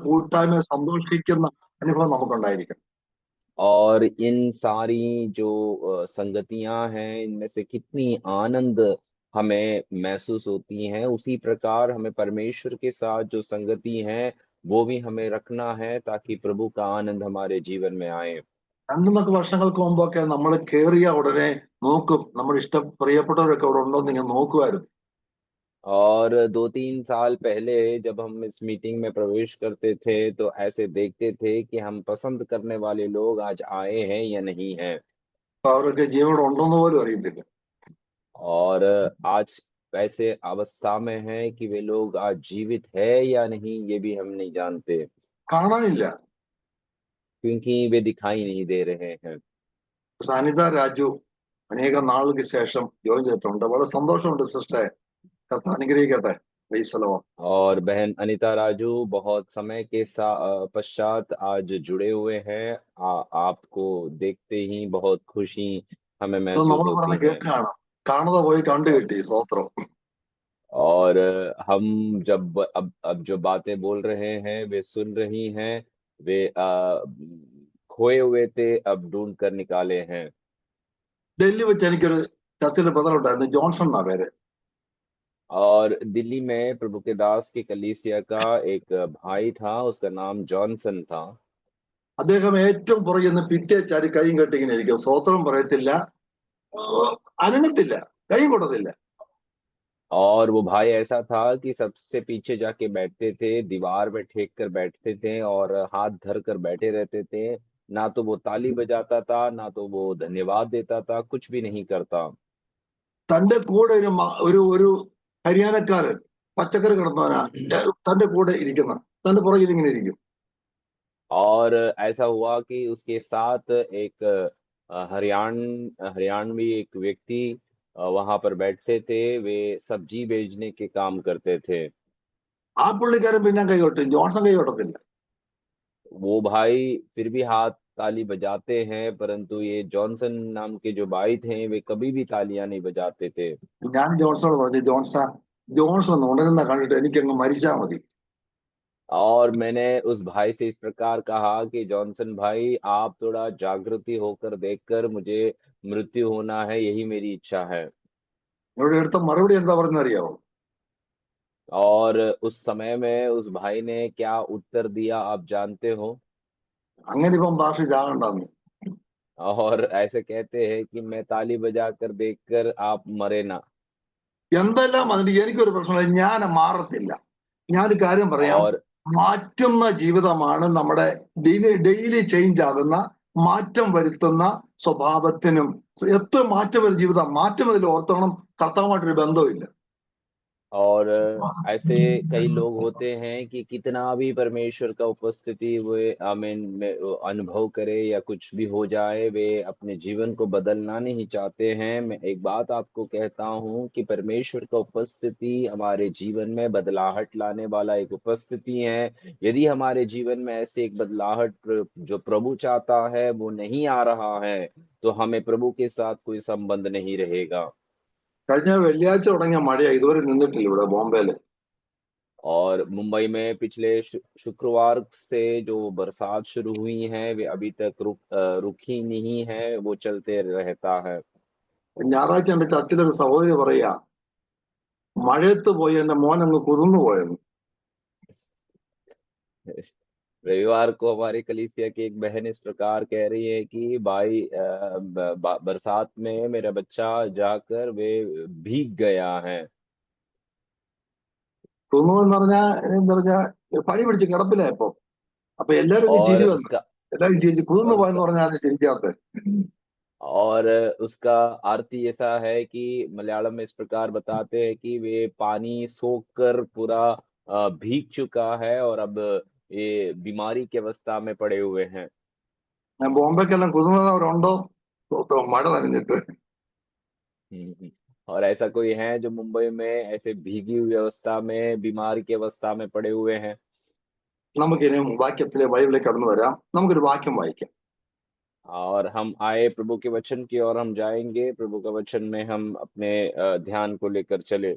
കൂട്ടായ്മ സന്തോഷിക്കുന്ന അനുഭവം നമുക്കുണ്ടായിരിക്കണം. और इन सारी जो संगतियां हैं, इनमें से कितनी आनंद हमें महसूस होती हैं, उसी प्रकार हमें परमेश्वर के साथ जो संगति है वो भी हमें रखना है, ताकि प्रभु का आनंद हमारे जीवन में आए। 2-3 വർഷങ്ങൾക്ക് മുമ്പൊക്കെ നമ്മൾ കേറിയ ഉടനെ നോക്കും, നമ്മുടെ പ്രിയപ്പെട്ടവരൊക്കെ അവിടെ ഉണ്ടോ എന്ന് ഇങ്ങനെ നോക്കുമായിരുന്നു. और 2-3 साल पहले जब हम इस मीटिंग में प्रवेश करते थे, तो ऐसे देखते थे कि हम पसंद करने वाले लोग आज आए हैं या नहीं हैं। അപ്പൊ അവരൊക്കെ ജീവനോടെ ഉണ്ടോന്ന് പോലും അറിയത്തില്ല. और आज ऐसे अवस्था में है कि वे लोग आज जीवित है या नहीं, ये भी हम नहीं जानते, കാണാനില്ല. क्योंकि वे दिखाई नहीं दे रहे हैं। അനിത രാജു അനേകം നാളുകൾക്ക് ശേഷം ജോയിൻ ചെയ്തിട്ടുണ്ട്. വളരെ സന്തോഷമുണ്ട് സിസ്റ്ററെ. കർത്താവ് അനുഗ്രഹിക്കട്ടെ. Praise the Lord. और बहन अनीता राजू बहुत समय के पश्चात आज जुड़े हुए हैं। आपको देखते ही बहुत खुशी हमें ഇത് महसूस നമ്മൾ പറഞ്ഞ होती है। കേട്ട് കാണാം. കാണാതെ പോയി കണ്ടു കിട്ടി. സ്തോത്രം. और हम जब अब जो बातें बोल रहे हैं वे सुन रही हैं, वे खोए हुए थे अब ढूंढ कर निकाले हैं। ഡൽഹി വെച്ച് എനിക്കൊരു ചർച്ചിൽ ബ്രദർ ഉണ്ടായിരുന്നു, ജോൺസൺ എന്നാ പേര്. और दिल्ली में प्रभु के दास की कलीसिया का एक भाई था, उसका नाम जॉनसन था। അദ്ദേഹം ഏറ്റവും പുറകിൽ നിന്ന് പിറ്റേ ചാരി കൈയും കെട്ടി ഇങ്ങനെ ഇരിക്കും. സ്വോത്രം പറയത്തില്ല, അനങ്ങത്തില്ല, കൈയും കൊടുത്തില്ല. और वो भाई ऐसा था कि सबसे पीछे जाके बैठते थे, दीवार में ठेक कर बैठते थे और हाथ धर कर बैठे रहते थे। ना तो वो ताली बजाता था, ना तो वो धन्यवाद देता था, कुछ भी नहीं करता। തന്റെ കൂടെ ഒരു ഒരു ഹരിയാനക്കാരൻ പച്ചക്കറി കിടന്നവനാ തന്റെ കൂടെ ഇരിക്കുന്ന, തന്റെ പുറകിൽ ഇങ്ങനെ ഇരിക്കും. और ऐसा हुआ कि उसके साथ एक हरियाणवी एक व्यक्ति वहां पर बैठते थे, वे सब्जी बेचने के काम करते थे। ആ പുള്ളിക്കാരൻ പിന്നെ കൈ കൊട്ടും, ജോൺസൺ കൈ കൊട്ടത്തില്ല. वो भाई फिर भी हाथ ताली बजाते हैं, परंतु ये जॉनसन नाम के जो भाई थे वे कभी भी तालियां नहीं बजाते थे। ഞാൻ ജോൺസണോട് പറഞ്ഞു, ജോൺസൺ ഒന്ന് ഉണരുന്ന കണ്ടിട്ട് എനിക്ക് അങ്ങ് മരിച്ചാൽ മതി. और मैंने उस भाई से इस प्रकार कहा कि जॉनसन भाई, आप थोड़ा जागृति होकर देखकर, मुझे मृत्यु होना है, यही मेरी इच्छा है। ഇവിടെ എടുത്ത മറുപടി എന്താ പറഞ്ഞറിയാവോ? और उस समय में उस भाई ने क्या उत्तर दिया आप जानते हो? അങ്ങനെ ഇപ്പം ഭാഷ ചാകണ്ടെന്ന്. और ऐसे कहते हैं कि मैं ताली बजाकर देखकर आप मरे ना। എന്തെല്ലാം അതിന് എനിക്കൊരു പ്രശ്നമില്ല, ഞാൻ മാറത്തില്ല. ഞാനൊരു കാര്യം പറയാം, और മാറ്റുന്ന ജീവിതമാണ് നമ്മുടെ ഡെയിലി ചേഞ്ച് ആകുന്ന, മാറ്റം വരുത്തുന്ന സ്വഭാവത്തിനും. എത്ര മാറ്റം വരുന്ന ജീവിതം, മാറ്റം അതിൽ ഓർത്തോണം, കർത്താവുമായിട്ടൊരു ബന്ധമില്ല. और ऐसे कई लोग होते हैं कि कितना भी परमेश्वर का उपस्थिति वे आमीन में वो अनुभव करे या कुछ भी हो जाए, वे अपने जीवन को बदलना नहीं चाहते हैं। मैं एक बात आपको कहता हूँ कि परमेश्वर का उपस्थिति हमारे जीवन में बदलाहट लाने वाला एक उपस्थिति है। यदि हमारे जीवन में ऐसे एक बदलाहट जो प्रभु चाहता है वो नहीं आ रहा है, तो हमें प्रभु के साथ कोई संबंध नहीं रहेगा। കഴിഞ്ഞ വെള്ളിയാഴ്ച തുടങ്ങിയ മഴയാ ഇതുവരെ നിന്നിട്ടില്ല ഇവിടെ ബോംബെയില്. और मुंबई में पिछले शुक्रवार से जो बरसात शुरू हुई है वे अभी तक रुकी नहीं है, वो चलते रहता है। ഞായറാഴ്ച എന്റെ ചർച്ചിലൊരു സഹോദരി പറയാ, മഴയത്ത് പോയി എന്റെ മോൻ അങ്ങ് കുതിർന്നു പോയെന്ന്. रविवार को हमारी कलीसिया की एक बहन इस प्रकार कह रही है कि भाई बरसात में मेरा बच्चा जाकर वे भीग गया है। കുതിർന്നു എന്ന് പറഞ്ഞാ എന്താ പറഞ്ഞാ പനി പിടിച്ച് കിടപ്പിലായപ്പോ. അപ്പൊ എല്ലാരും അങ്ങ് और ചിരി വന്നു. उसका എല്ലാരും ചിരിച്ചു. കുതിർന്നു और പോയെന്ന് उसका പറഞ്ഞാൽ അത് ചിരിക്കാത്ത. और उसका अर्थ ही ऐसा है कि मलयालम में इस प्रकार बताते हैं कि वे पानी सोख कर पूरा भीग चुका है और अब ये बीमारी की अवस्था में पड़े हुए हैं। ബോംബെക്കെല്ലാം കുതിർന്നവരുണ്ടോ? മഴ നനഞ്ഞിട്ട്. हम्म। और ऐसा कोई है जो मुंबई में ऐसे भीगी हुई अवस्था में, बीमार की अवस्था में पड़े हुए हैं? നമുക്കിനി വാക്യത്തിലെ ബൈബിളിൽ കടന്നു വരാം. നമുക്കൊരു വാക്യം വായിക്കാം. और हम आए प्रभु के वचन की ओर हम जाएंगे, प्रभु का वचन में हम अपने ध्यान को लेकर चले।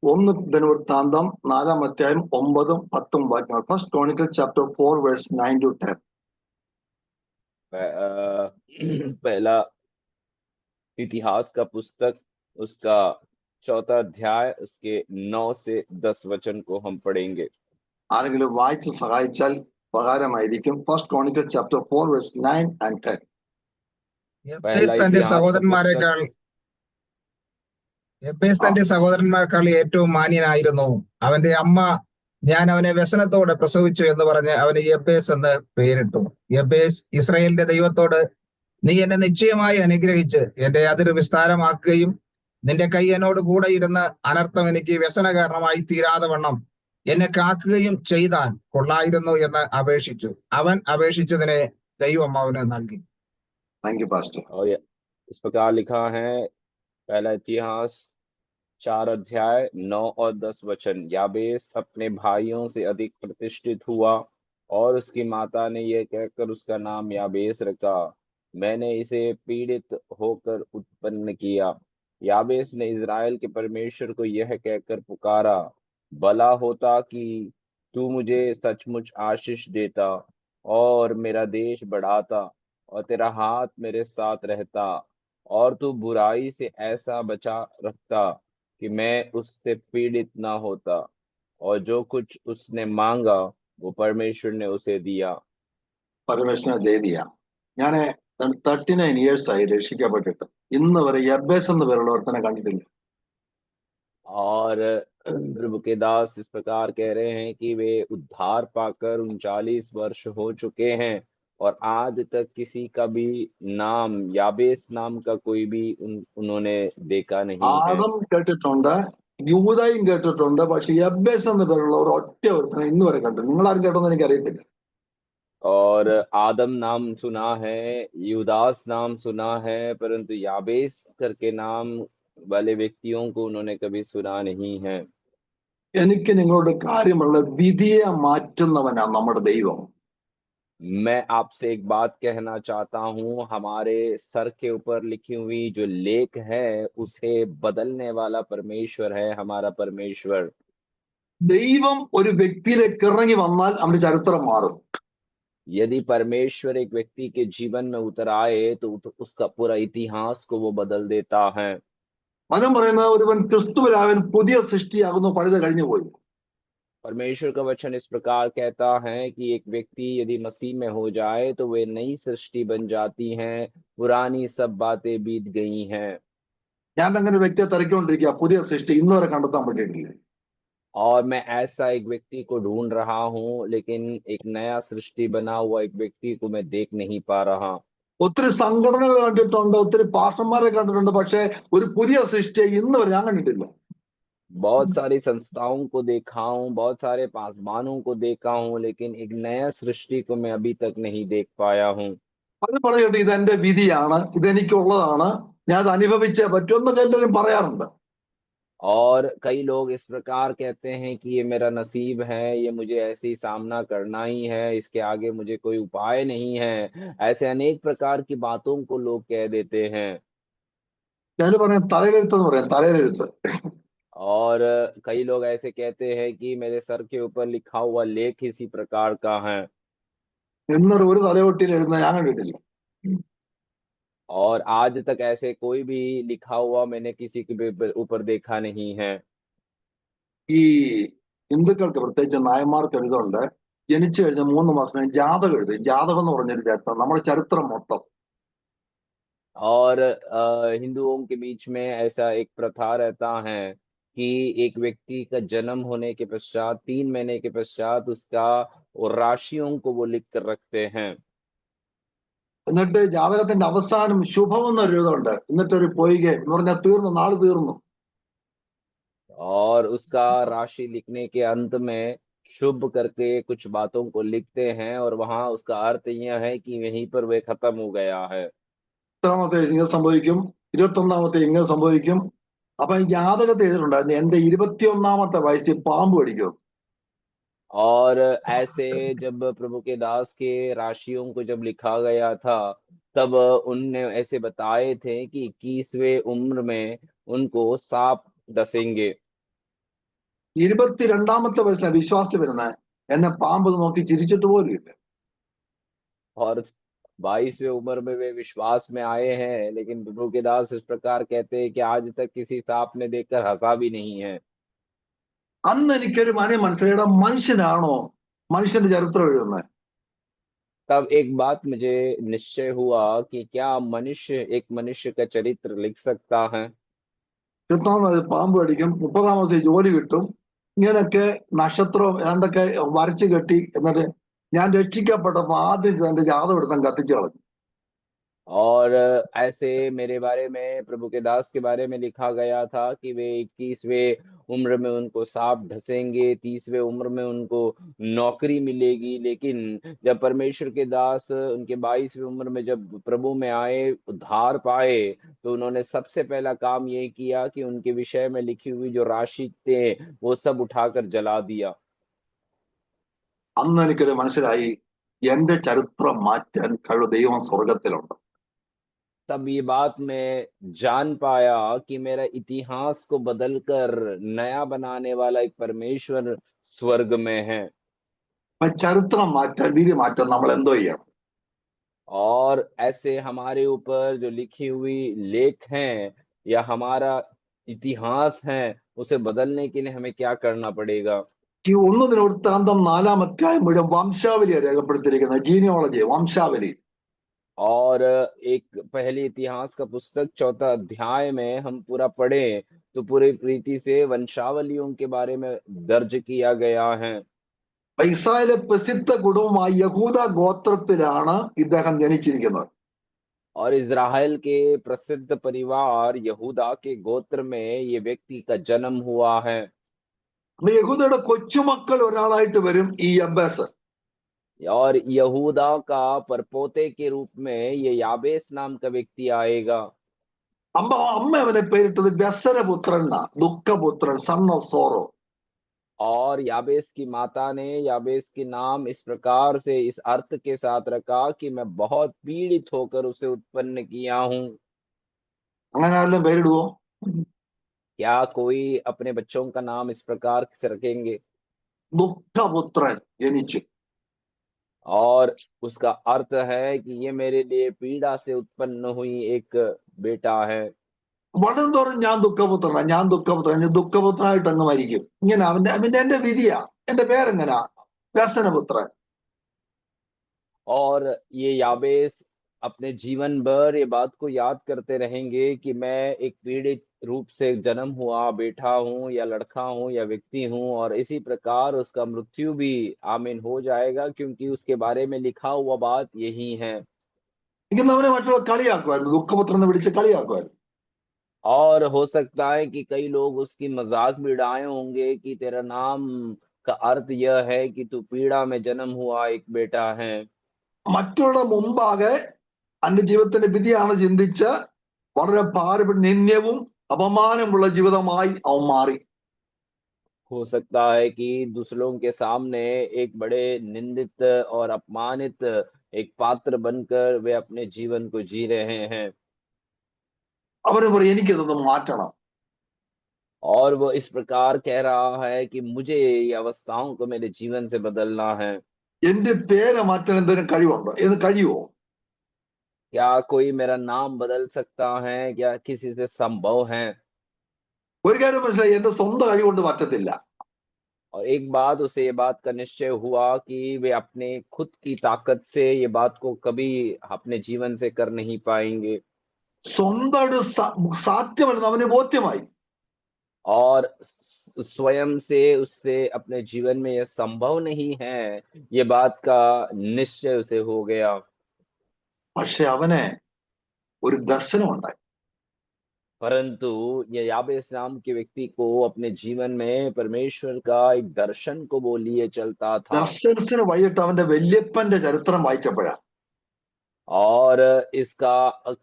ഒന്ന് ദിനവൃത്താന്തം 4-ാം അധ്യായം 9-10 വാക്യങ്ങൾ. First chronicle chapter 4 verse 9 to 10. पहला इतिहास का पुस्तक उसका 4था अध्याय उसके 9 से 10 वचन को हम पढ़ेंगे. ആരെങ്കിലും വായിച്ച് സഹായിച്ചാൽ ഉപകാരമായിരിക്കും. First chronicle chapter 4 verse 9 and 10. पहला തന്റെ इतिहास का पुस्तक സഹോദരന്മാരെക്കാൾ തന്റെ സഹോദരന്മാരെക്കാൾ ഏറ്റവും മാന്യനായിരുന്നു. അവന്റെ അമ്മ ഞാൻ അവനെ വ്യസനത്തോടെ പ്രസവിച്ചു എന്ന് പറഞ്ഞ് അവന് യബ്ബേസ് എന്ന് പേരിട്ടു. യബ്ബേസ് ഇസ്രായേലിന്റെ ദൈവത്തോട് നീ എന്നെ നിശ്ചയമായി അനുഗ്രഹിച്ച് എന്റെ അതിർ വിസ്താരമാക്കുകയും നിന്റെ കൈ എന്നോട് കൂടെ ഇരുന്ന് അനർത്ഥം എനിക്ക് വ്യസന കാരണമായി തീരാതെ വണ്ണം എന്നെ കാക്കുകയും ചെയ്താൽ കൊള്ളായിരുന്നു എന്ന് അപേക്ഷിച്ചു. അവൻ അപേക്ഷിച്ചതിനെ ദൈവം അവന് നൽകി. Thank you pastor. और इस प्रकार लिखा है पहला इतिहास 4 अध्याय 9 और 10 वचन. याबेस अपने भाइयों से अधिक प्रतिष्ठित हुआ और उसकी माता ने यह कहकर उसका नाम याबेस रखा, मैंने इसे पीड़ित होकर उत्पन्न किया. याबेस ने इज़राइल के परमेश्वर को यह कहकर पुकारा, भला होता कि तू मुझे सचमुच आशीष देता और मेरा देश बढ़ाता और तेरा हाथ मेरे साथ रहता और तू बुराई से ऐसा बचा रखता कि मैं उससे पीड़ित ना होता. और जो कुछ उसने मांगा वो परमेश्वर ने उसे दिया. പരമേശ്വരനെ ദേദിയ. ഞാൻ 39 years ആയി രക്ഷിക്കപ്പെട്ടിട്ട് ഇന്ന് വരെ യബ്ബേസ് എന്ന് പേരുള്ള ഒരുത്തനെ കണ്ടിട്ടില്ല. और प्रभु के दास इस प्रकार कह रहे हैं कि वे उद्धार पाकर 39 वर्ष हो चुके हैं और आज तक किसी का भी नाम याबेस नाम का कोई भी उन्होंने देखा नहीं है. ആദം കേട്ടിട്ടുണ്ട്, യൂദായും കേട്ടിട്ടുണ്ട്, പക്ഷെ യബ്ബേസ് എന്ന് പേരുള്ള ഒരു ഒറ്റ ഒരുത്തനെ ഇന്ന് വരെ കണ്ടു. നിങ്ങൾ ആരും കേട്ടോന്ന് എനിക്ക് അറിയത്തില്ല. और आदम नाम सुना है, यूदास नाम सुना है, परंतु याबेस करके नाम वाले व्यक्तियों को उन्होंने कभी सुना नहीं है. എനിക്ക് നിങ്ങളോട് കാര്യമുള്ള വിധിയെ മാറ്റുന്നവനാ നമ്മുടെ ദൈവം. मैं आपसे एक बात कहना चाहता हूँ, हमारे सर के ऊपर लिखी हुई जो लेख है उसे बदलने वाला परमेश्वर है हमारा परमेश्वर. ദൈവം ഒരു വ്യക്തിയിലേക്ക് ഇറങ്ങി വന്നാൽ അവന്റെ ചരിത്രം മാറും. यदि परमेश्वर एक व्यक्ति के जीवन में उतर आए तो उसका पूरा इतिहास को वो बदल देता है. വചനം പറയുന്ന ഒരുവൻ ക്രിസ്തുവിലാവൻ പുതിയ സൃഷ്ടിയാകുന്നു, പഴുത് കഴിഞ്ഞു പോയി. परमेश्वर का वचन इस प्रकार कहता है कि एक व्यक्ति यदि मसीह में हो जाए तो वे नई सृष्टि बन जाती हैं, पुरानी सब बातें बीत गई हैं. ഞാൻ അങ്ങനെ വ്യക്തിയെ തിരക്കൊണ്ടിരിക്കുക, പുതിയ സൃഷ്ടി ഇന്ന് വരെ കണ്ടെത്താൻ പറ്റിയിട്ടില്ല. और मैं ऐसा एक व्यक्ति को ढूंढ रहा हूँ लेकिन एक नया सृष्टि बना हुआ एक व्यक्ति को मैं देख नहीं पा रहा. ഒത്തിരി സംഘടനകൾ കണ്ടിട്ടുണ്ട്, ഒത്തിരി പാസ്റ്റർമാരെ കണ്ടിട്ടുണ്ട്, പക്ഷെ ഒരു പുതിയ സൃഷ്ടിയെ ഇന്ന് വരെ ഞാൻ കണ്ടിട്ടില്ല. बहुत सारी संस्थाओं को देखा हूँ, बहुत सारे पासवानों को देखा हूँ, लेकिन एक नया सृष्टि को मैं अभी तक नहीं देख पाया हूँ. അത് പറഞ്ഞിട്ട് ഇതെന്റെ വിധിയാണ്, ഇതെനിക്കുള്ളതാണ്, ഞാൻ അത് അനുഭവിച്ചേ പറ്റുമെന്നൊക്കെ എല്ലാവരും പറയാറുണ്ട്. और कई लोग इस प्रकार कहते हैं कि ये मेरा नसीब है, ये मुझे ऐसे ही सामना करना ही है, इसके आगे मुझे कोई उपाय नहीं है. ऐसे अनेक प्रकार की बातों को लोग कह देते हैं. ഞാൻ പറയാം തലയിലെഴുത്തെന്ന് പറയാം, തലയിലെഴുത്ത്. और कई लोग ऐसे कहते हैं कि मेरे सर के ऊपर लिखा हुआ लेख इसी प्रकार का है. എന്നൊരു ഒരു തലയൊട്ടിയിൽ എഴുതുന്ന ഞാൻ കണ്ടിട്ടില്ല. और आज तक ऐसे कोई भी लिखा हुआ मैंने किसी के ऊपर देखा नहीं है. ഈ ഹിന്ദുക്കൾക്ക് പ്രത്യേകിച്ച് നായന്മാർക്ക് എഴുതുണ്ട്, ജനിച്ചു കഴിഞ്ഞ 3 മാസം ജാതകം എഴുതി. ജാതകം എന്ന് പറഞ്ഞൊരു ചരിത്രം, നമ്മുടെ ചരിത്രം മൊത്തം. और हिंदुओं के बीच में ऐसा एक प्रथा रहता है कि एक व्यक्ति का जन्म होने के पश्चात 3 महीने के पश्चात उसका और राशियों को वो लिख कर रखते हैं. എന്നിട്ട് ജാതകത്തിന്റെ അവസാനം ശുഭം എന്നൊരു എഴുതുണ്ട്, എന്നിട്ടൊരു പൊയ്ക എന്ന് പറഞ്ഞാൽ തീർന്നു, നാള് തീർന്നു. और उसका राशि लिखने के अंत में शुभ करके कुछ बातों को लिखते हैं और वहां उसका अर्थ यह है कि यहीं पर वे खत्म हो गया है. ഇത്രാമത്തെ ഇങ്ങനെ സംഭവിക്കും, 21ാമത്തെ ഇങ്ങനെ സംഭവിക്കും. അപ്പൊ ഈ ജാതകത്തിൽ എഴുതിയിട്ടുണ്ടായിരുന്നു എന്റെ 21ാമത്തെ വയസ്സിൽ പാമ്പ് കടിക്കും. और ऐसे जब प्रभु के दास के राशियों को जब लिखा गया था तब उनने ऐसे बताए थे कि 21वें उम्र में उनको सांप डसेंगे. 22-ാമത്തെ വയസ്സിലാണ് വിശ്വാസത്തിൽ വരുന്നത്. എന്നെ പാമ്പ് നോക്കി ചിരിച്ചിട്ട് പോലും ഇല്ല. और 22वें उम्र में वे विश्वास में आए हैं, लेकिन प्रभु के दास इस प्रकार कहते हैं कि आज तक किसी सांप ने देखकर हंसा भी नहीं है। അന്ന് എനിക്കൊരു മനസ്സിലായ മനുഷ്യനാണോ മനുഷ്യന്റെ ചരിത്രം എഴുതുന്നത്? तब एक बात मुझे निश्चय हुआ कि क्या मनुष्य एक मनुष्य का चरित्र लिख सकता है। 24-ാം വയസ്സിൽ പാമ്പ് കടിക്കും, 30-ാം വയസ്സിൽ ജോലി കിട്ടും, ഇങ്ങനെയൊക്കെ നക്ഷത്രം ഏതാണ്ടൊക്കെ വരച്ചു കെട്ടി. എന്നിട്ട് ഞാൻ രക്ഷിക്കപ്പെട്ടപ്പോ ആദ്യം എന്റെ ജാതകം എടുത്താൽ കത്തിച്ചു കളഞ്ഞു. और ऐसे मेरे बारे में, प्रभु के दास के बारे में लिखा गया था कि वे 21वें उम्र में उनको सांप ढसेंगे, 30वें उम्र में उनको नौकरी मिलेगी। लेकिन जब परमेश्वर के दास उनके 22वें उम्र में जब प्रभु में आए, उद्धार पाए, तो उन्होंने सबसे पहला काम ये किया कि उनके विषय में लिखी हुई जो राशि थे वो सब उठाकर जला दिया। അന്ന് എനിക്കൊരു മനസ്സിലായി, എന്റെ ചരിത്രം മാറ്റാൻ കഴിവ് ദൈവം സ്വർഗത്തിലുണ്ട്. तब ये बात मैं जान पाया कि मेरा इतिहास को बदलकर नया बनाने वाला एक परमेश्वर स्वर्ग में है। അപ്പൊ ചരിത്രം മാറ്റാൻ, വിധി മാറ്റാൻ നമ്മൾ എന്തോ ചെയ്യണം? और ऐसे हमारे ऊपर जो लिखी हुई लेख हैं या हमारा इतिहास है, उसे बदलने के लिए हमें क्या करना पड़ेगा? ഈ 1 ദിനവൃത്താന്തം 4-ാം അധ്യായം മുഴുവൻ വംശാവലിയാണ് രേഖപ്പെടുത്തിയിരിക്കുന്നത്. ജീനിയോളജി, വംശാവലി. और एक पहली इतिहास का पुस्तक 4था अध्याय में हम पूरा पढ़ें तो पूरी रीति से वंशावलियों के बारे में दर्ज किया गया है। ഇസ്രായേലിലെ പ്രസിദ്ധ കുടുംബമായ യഹൂദ ഗോത്രത്തിലാണ് ഇദ്ദേഹം ജനിച്ചിരിക്കുന്നത്. और इज़राइल के प्रसिद्ध परिवार यहूदा के गोत्र में ये व्यक्ति का जन्म हुआ है। അപ്പൊ യഹൂദയുടെ കൊച്ചുമക്കൾ ഒരാളായിട്ട് വരും ഈ യബ്ബേസ്. और यहूदा का परपोते के रूप में ये याबेस नाम का व्यक्ति आएगा। അമ്മ അവനെ പേരിട്ടത് വ്യസനപുത്രൻ എന്നാ, ദുഃഖപുത്രൻ, സൺ ഓഫ് സോറോ. और याबेस की माता ने याबेस के नाम इस प्रकार से इस अर्थ के साथ रखा कि मैं बहुत पीड़ित होकर उसे उत्पन्न किया हूँ। അങ്ങനെ ആരെങ്കിലും പേരിടുവോ? क्या कोई अपने बच्चों का नाम इस प्रकार से रखेंगे? ദുഃഖപുത്രൻ ജനിച്ചു. और उसका अर्थ है कि ये मेरे लिए पीड़ा से उत्पन्न हुई एक बेटा है। വളർന്നോറും ഞാൻ ദുഃഖപുത്രനാ, ഞാൻ ദുഃഖപുത്രനായിട്ട് അങ്ങ് മരിക്കും. ഇങ്ങനെ അവന്റെ എന്റെ വിധിയാ. എന്റെ പേരെങ്ങനാ? വ്യസനപുത്രൻ. और ये याबेस अपने जीवन भर ये बात को याद करते रहेंगे कि मैं एक पीड़ित रूप से जन्म हुआ बेटा हूँ या लड़का हूँ या व्यक्ति हूँ, और इसी प्रकार उसका मृत्यु भी आमीन हो जाएगा, क्योंकि उसके बारे में लिखा हुआ बात यही है। ഇരിക്കുന്നവനെ മറ്റുള്ള കളിയാക്കുമായിരുന്നു, ദുഃഖപുത്രൻ എന്ന് വിളിച്ച് കളിയാക്കുമായിരുന്നു. और हो सकता है कि कई लोग उसकी मजाक भी उड़ाए होंगे कि तेरा नाम का अर्थ यह है कि तू पीड़ा में जन्म हुआ एक बेटा है। മറ്റുള്ള മുമ്പാകെ അന്റെ ജീവിതത്തിന്റെ വിധിയാണ് ചിന്തിച്ച് വളരെ നിന്ദ്യവും അപമാനമുള്ള ജീവിതമായി അവൻ മാറി. हो सकता है कि दूसरों के सामने एक बड़े निंदित और अपमानित एक पात्र बनकर वे अपने जीवन को जी रहे हैं। അവന് പറയും എനിക്കിതൊന്ന് മാറ്റണം. और वो इस प्रकार कह रहा है कि मुझे ये अवस्थाओं को मेरे जीवन से बदलना है। എന്റെ പേര് മാറ്റാൻ എന്തെങ്കിലും കഴിവുണ്ടോ? എന്ന് കഴിയുമോ? क्या कोई मेरा नाम बदल सकता है? क्या किसी से संभव है? ഒരു കാര്യം മനസ്സിലായി, എന്റെ സ്വന്തം കഴിവുകൊണ്ട് പറ്റത്തില്ല. और एक बात उसे ये बात का निश्चय हुआ कि वे अपने खुद की ताकत से ये बात को कभी अपने जीवन से कर नहीं पाएंगे। സ്വന്തമായിട്ട് സാധ്യമല്ലെന്ന് അവന് ബോധ്യമായി. और स्वयं से उससे अपने जीवन में यह संभव नहीं है, ये बात का निश्चय उसे हो गया। പക്ഷെ അവന് ഒരു ദർശനമുണ്ടായി. परंतु ये याबेस नाम के व्यक्ति को अपने जीवन में परमेश्वर का एक दर्शन को वो लिए चलता था। ദർശനത്തിന് വൈകിട്ട് അവന്റെ വല്യപ്പന്റെ ചരിത്രം വായിച്ചപ്പോഴാ और इसका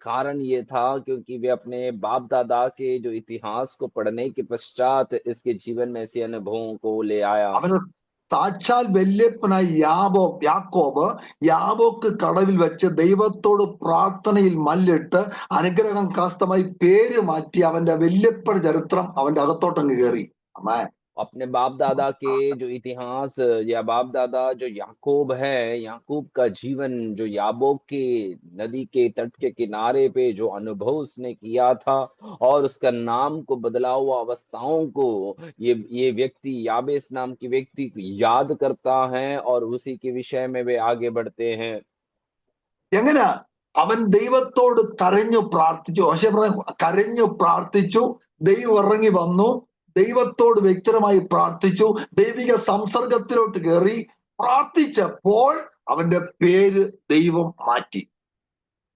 कारण ये था क्योंकि वे अपने बाप दादा के जो इतिहास को पढ़ने के पश्चात इसके जीवन में ऐसे अनुभवों को ले आया। അവന് സാക്ഷാൽ വല്യപ്പനായ യാക്കോബ് യാബോക്ക് കടവിൽ വെച്ച് ദൈവത്തോട് പ്രാർത്ഥനയിൽ മല്ലിട്ട് അനുഗ്രഹം കാസ്തമായി പേര് മാറ്റി അവന്റെ വല്യപ്പൻ ചരിത്രം അവന്റെ അകത്തോട്ടങ്ങ് കയറി. അമ്മേ, अपने बाप दादा के जो इतिहास या बाप दादा जो याकूब है, याकूब का जीवन जो याबोक के नदी के तट के किनारे पे जो अनुभव उसने किया था और उसका नाम को बदला हुआ अवस्थाओं को ये व्यक्ति याबेस नाम की व्यक्ति याद करता है और उसी के विषय में वे आगे बढ़ते हैं। എങ്ങനെയാ അവൻ ദൈവത്തോട് കരഞ്ഞു പ്രാർത്ഥിച്ചു. പക്ഷേ കരഞ്ഞു പ്രാർത്ഥിച്ചു, ദൈവം ഇറങ്ങി വന്നു, ദൈവത്തോട് വ്യക്തിപരമായി പ്രാർത്ഥിച്ചു, ദൈവിക സംസർഗത്തിലോട്ട് കയറി. പ്രാർത്ഥിച്ചപ്പോൾ അവന്റെ പേര് ദൈവം മാറ്റി.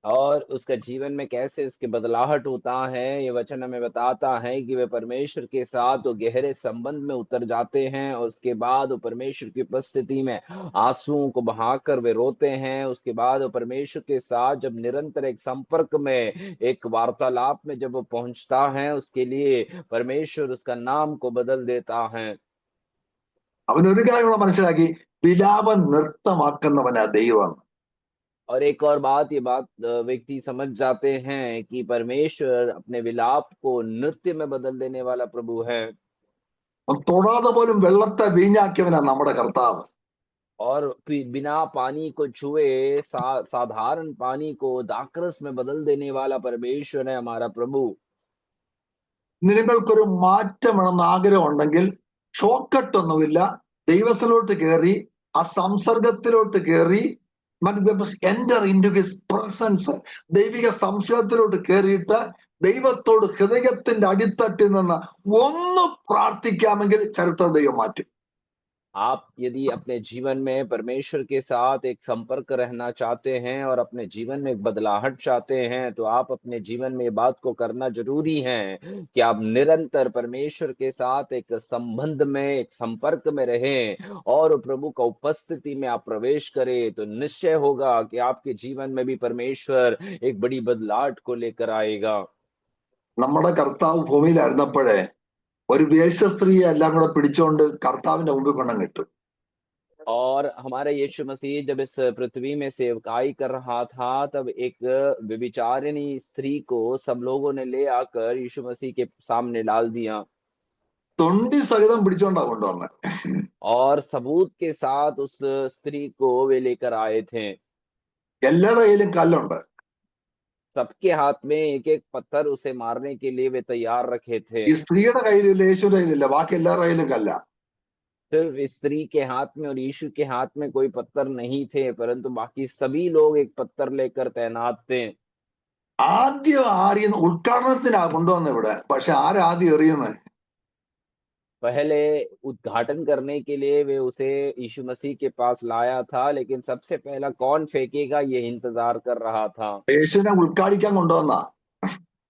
और उसका जीवन में कैसे उसके बदलाहट होता है, ये वचन हमें बताता है कि वे परमेश्वर के साथ वो गहरे संबंध में उतर जाते हैं और उसके बाद वो परमेश्वर की उपस्थिति में आंसुओं को बहाकर वे रोते हैं। उसके बाद वो परमेश्वर के साथ जब निरंतर एक संपर्क में, एक वार्तालाप में जब वो पहुंचता है, उसके लिए परमेश्वर उसका नाम को बदल देता है। അവൻ ഒരു കാര്യം കൂടെ മനസ്സിലാക്കി, വിലാപം നൃത്തമാക്കുന്നവനാ ദൈവം. और एक और बात, ये बात व्यक्ति समझ जाते हैं कि परमेश्वर अपने विलाप को नृत्य में बदल देने वाला प्रभु है। തൊടാതെ പോലും വെള്ളത്തെ വീഞ്ഞാക്കിയവനാ നമ്മുടെ കർത്താവ്. और बिना पानी को छुए साधारण पानी को दाखरस में बदल देने वाला परमेश्वर है हमारा प्रभु। നിങ്ങൾക്കൊരു മാറ്റം വേണമെന്ന് ആഗ്രഹം ഉണ്ടെങ്കിൽ ഷോർട്ട് ഒന്നുമില്ല, ദൈവത്തിലോട്ട് കയറി ആ സംസർഗത്തിലോട്ട് കയറി enter into his presence, ദൈവിക സംസർഗത്തിലോട്ട് കയറിയിട്ട് ദൈവത്തോട് ഹൃദയത്തിന്റെ അടിത്തട്ടിൽ നിന്ന് ഒന്ന് പ്രാർത്ഥിക്കാമെങ്കിൽ ചരിത്രം ദൈവം മാറ്റും. आप यदि अपने जीवन में परमेश्वर के साथ एक संपर्क रहना चाहते हैं और अपने जीवन में एक बदलाहट चाहते हैं, तो आप अपने जीवन में ये बात को करना जरूरी है कि आप निरंतर परमेश्वर के साथ एक संबंध में, एक संपर्क में रहें और प्रभु का उपस्थिति में आप प्रवेश करें, तो निश्चय होगा कि आपके जीवन में भी परमेश्वर एक बड़ी बदलाहट को लेकर आएगा। നമ്മുടെ കർത്താവ് ഭൂമിയിലായിരുന്നപ്പോഴേ ഒരു വേശ്യ സ്ത്രീയെ എല്ലാം കൂടെ പിടിച്ചോണ്ട് കർത്താവിന്റെ മുമ്പിൽ കൊണ്ടങ്ങിട്ടു. और हमारा यीशु मसीह जब इस पृथ्वी में सेवकाई कर रहा था, तब एक व्यभिचारिणी स्त्री को सब लोगों ने ले आकर यीशु मसीह के सामने डाल दिया തൊണ്ടി സഹിതം പിടിച്ചോണ്ടാ കൊണ്ടുവന്നെ. और सबूत के साथ उस स्त्री को वे लेकर आए थे। എല്ലാവരുടെ കയ്യിലും കല്ലുണ്ട്. सबके हाथ में एक एक पत्थर उसे मारने के लिए वे तैयार रखे थे। ഈ സ്ത്രീയുടെ കയ്യിലില്ല, യേശുവിന്റെ കയ്യിലില്ല, ബാക്കി എല്ലാവരുടെ കയ്യിലും കല്ല. सिर्फ इस स्त्री के हाथ में और यीशु के हाथ में कोई पत्थर नहीं थे, परंतु बाकी सभी लोग एक पत्थर लेकर तैनात थे। ആദ്യം ആരെയും ഉദ്ഘാടനത്തിനാ കൊണ്ടുവന്ന ഇവിടെ, പക്ഷെ ആരാദ്യം എറിയുന്നത്? पहले उद्घाटन करने के लिए वे उसे यीशु मसीह के पास लाया था, लेकिन सबसे पहला कौन फेंकेगा ये इंतजार कर रहा था। യേശുവിനെ ഉദ്ഘാടിക്കാൻ കൊണ്ടുവന്ന.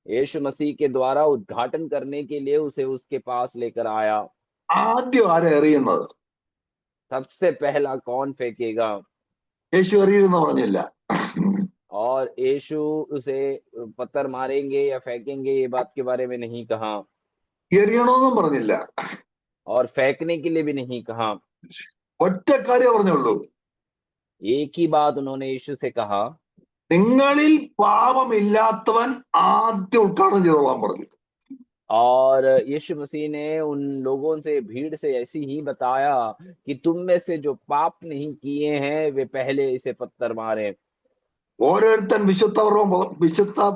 यीशु मसीह के द्वारा उद्घाटन करने के लिए उसे उसके पास लेकर आया। ആദ്യം ആരെ എറിയുന്നത്? सबसे पहला कौन फेंकेगा? യേശു എറിയുമെന്ന് പറഞ്ഞില്ല. और यीशु उसे पत्थर मारेंगे या फेंकेंगे ये बात के बारे में नहीं कहा എറിയണമെന്നും പറഞ്ഞില്ല. और फेंकने के लिए भी नहीं कहा। ഒറ്റ കാര്യം പറഞ്ഞുള്ളൂ, एक ही बात उन्होंने यीशु से कहा, നിങ്ങളിൽ പാപമില്ലാത്തവൻ ആദ്യം ഉദ്ഘാടനം ചെയ്തോളാൻ പറഞ്ഞു. और यीशु मसीह ने उन लोगों से, भीड़ से ऐसी ही बताया कि तुम में से जो पाप नहीं किए हैं वे पहले इसे पत्थर मारे। ഓരോരുത്തൻ വിശുദ്ധ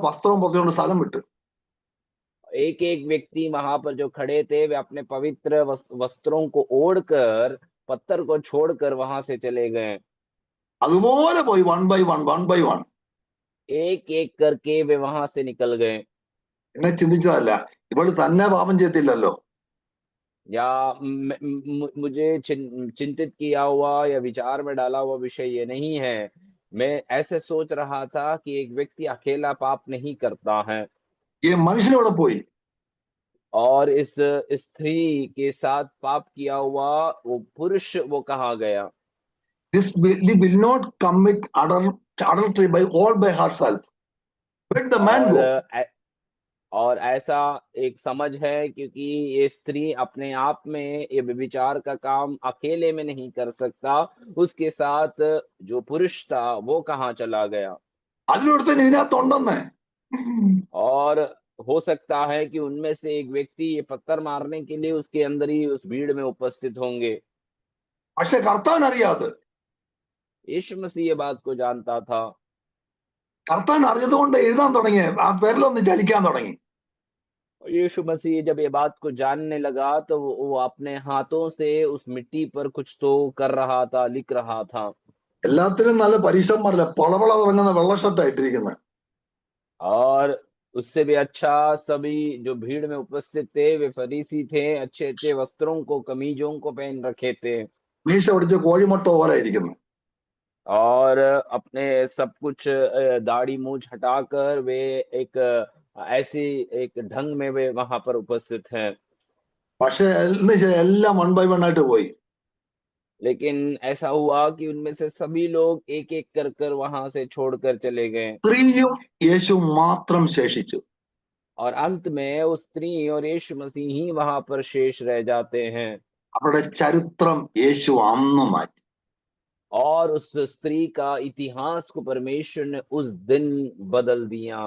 വസ്ത്രവും പൊതിച്ചുകൊണ്ട് സ്ഥലം വിട്ടു. एक एक व्यक्ति वहां पर जो खड़े थे वे अपने पवित्र वस्त्रों को ओढ़कर पत्थर को छोड़कर वहां से चले गए। അതുപോലെ പോയി വൺ ബൈ വൺ. एक एक करके वे वहां से निकल गए। എന്നെ ചിന്തിച്ചതല്ല, ഇവള് തന്നെ പാപം ചെയ്തില്ലല്ലോ. या मुझे चिंतित किया हुआ या विचार में डाला हुआ विषय ये नहीं है। मैं ऐसे सोच रहा था कि एक व्यक्ति अकेला पाप नहीं करता है। ഈ മനുഷ്യനോടെ പോയി. और इस स्त्री के साथ पाप किया हुआ वो पुरुष वो कहाँ गया? This will not commit adultery by all by herself. Let the man go. और ऐसा एक समझ है, क्योंकि ये स्त्री अपने आप में ये व्यभिचार का काम अकेले में नहीं कर सकता, उसके साथ जो पुरुष था वो कहाँ चला गया? അതിലൊരുത്തൻ ഇതിനകത്തുണ്ടെന്ന്. और हो सकता है कि उनमें से एक व्यक्ति ये पत्थर मारने के लिए उसके अंदर ही उस भीड़ में उपस्थित होंगे। പക്ഷെ കർത്താവിനറിയാതെ. यीशु मसीह ये बात को जानता था। കർത്താൻ അറിഞ്ഞതുകൊണ്ട് എഴുതാൻ തുടങ്ങി, ആ പേരിലൊന്ന് ചലിക്കാൻ തുടങ്ങി. और यीशु मसीह जब ये बात को जानने लगा तो वो अपने हाथों से उस मिट्टी पर कुछ तो कर रहा था, लिख रहा था। എല്ലാത്തിനും നല്ല പരീശന്മാരല്ല, പളപള തുടങ്ങുന്ന വെള്ള ഷർട്ടാ ഇട്ടിരിക്കുന്നത്. और उससे भी अच्छा सभी जो भीड़ में उपस्थित थे वे फरीसी थे, अच्छे अच्छे वस्त्रों को, कमीजों को पहन रखे थे മീശ ഒടിച്ച് കോഴിമുട്ട പോലെ ഇരിക്കുന്നു. और अपने सब कुछ दाढ़ी मूछ हटाकर वे एक ऐसी एक ढंग में वे वहां पर उपस्थित हैं। പക്ഷെ എല്ലാം 1 by 1 ആയിട്ട് പോയി. लेकिन ऐसा हुआ कि उनमें से सभी लोग एक एक कर कर वहां से छोड़कर चले गए സ്ത്രീയും യേശു മാത്രം ശേഷിച്ചു. और अंत में उस स्त्री और यीशु मसीह ही वहां पर शेष रह जाते हैं അവരുടെ ചരിത്രം യേശു അന്ന് മാറ്റി. और उस स्त्री का इतिहास को परमेश्वर ने उस दिन बदल दिया।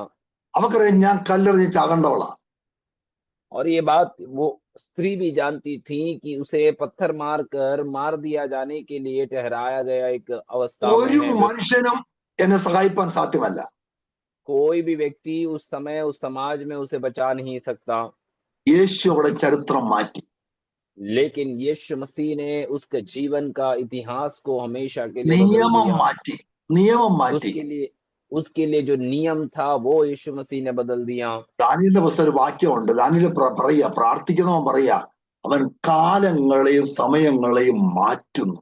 അവക്കറിയാം ഞാൻ കല്ലെറിഞ്ഞ് ചാകണ്ടവളാ. और ये बात वो स्त्री भी जानती थी कि उसे पत्थर मारकर मार दिया जाने के लिए ठहराया गया एक अवस्था में ഒരു है। മനുഷ്യനും എന്നെ സഹായിപ്പാൻ സാധ്യമല്ല. कोई भी व्यक्ति उस समय उस समाज में उसे बचा नहीं सकता, യേശു അവിടെ ചരിത്രം മാറ്റി. लेकिन यीशु मसीह ने उसके जीवन का इतिहास को हमेशा के लिए बदल നിയമം दिया। മാറ്റി. നിയമം മാറ്റി. उसके लिए जो नियम था वो यीशु मसीह ने बदल दिया। ദാനിയേലിന്റെ പുസ്തകം ഒരു വാക്യമുണ്ട്. ദാനിയേൽ പറയാ, പ്രാർത്ഥിക്കുന്നവൻ പറയാ, അവൻ കാലങ്ങളെയും സമയങ്ങളെയും മാറ്റുന്നു.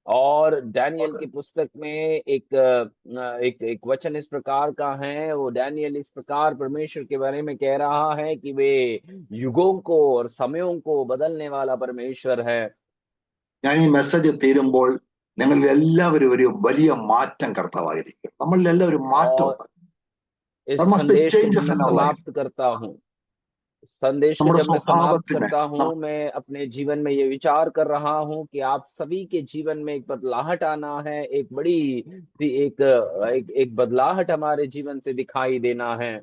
और डैनियल की पुस्तक में एक वचन इस प्रकार का है, वो डैनियल इस प्रकार परमेश्वर के बारे में कह रहा है कि वे युगों को और समयों को बदलने वाला परमेश्वर है। ഞാൻ ഈ മെസ്സേജ് തീരുമ്പോൾ നിങ്ങളിൽ എല്ലാവരും ഒരു വലിയ മാറ്റം കർത്താവായിരിക്കും. നമ്മളിൽ എല്ലാവരും മാറ്റം और ഉണ്ട്. इस There must be संदेश को changes जब मैं in our life. समाप्त करता हूँ संदेश को നമ്മുടെ जब मैं समाप्त സ്വഭാവത്തിന്, करता हूँ, मैं अपने जीवन में ये विचार कर रहा हूँ कि आप सभी के जीवन में एक बदलाहट आना है, एक बड़ी एक बदलाहट हमारे जीवन से दिखाई देना है।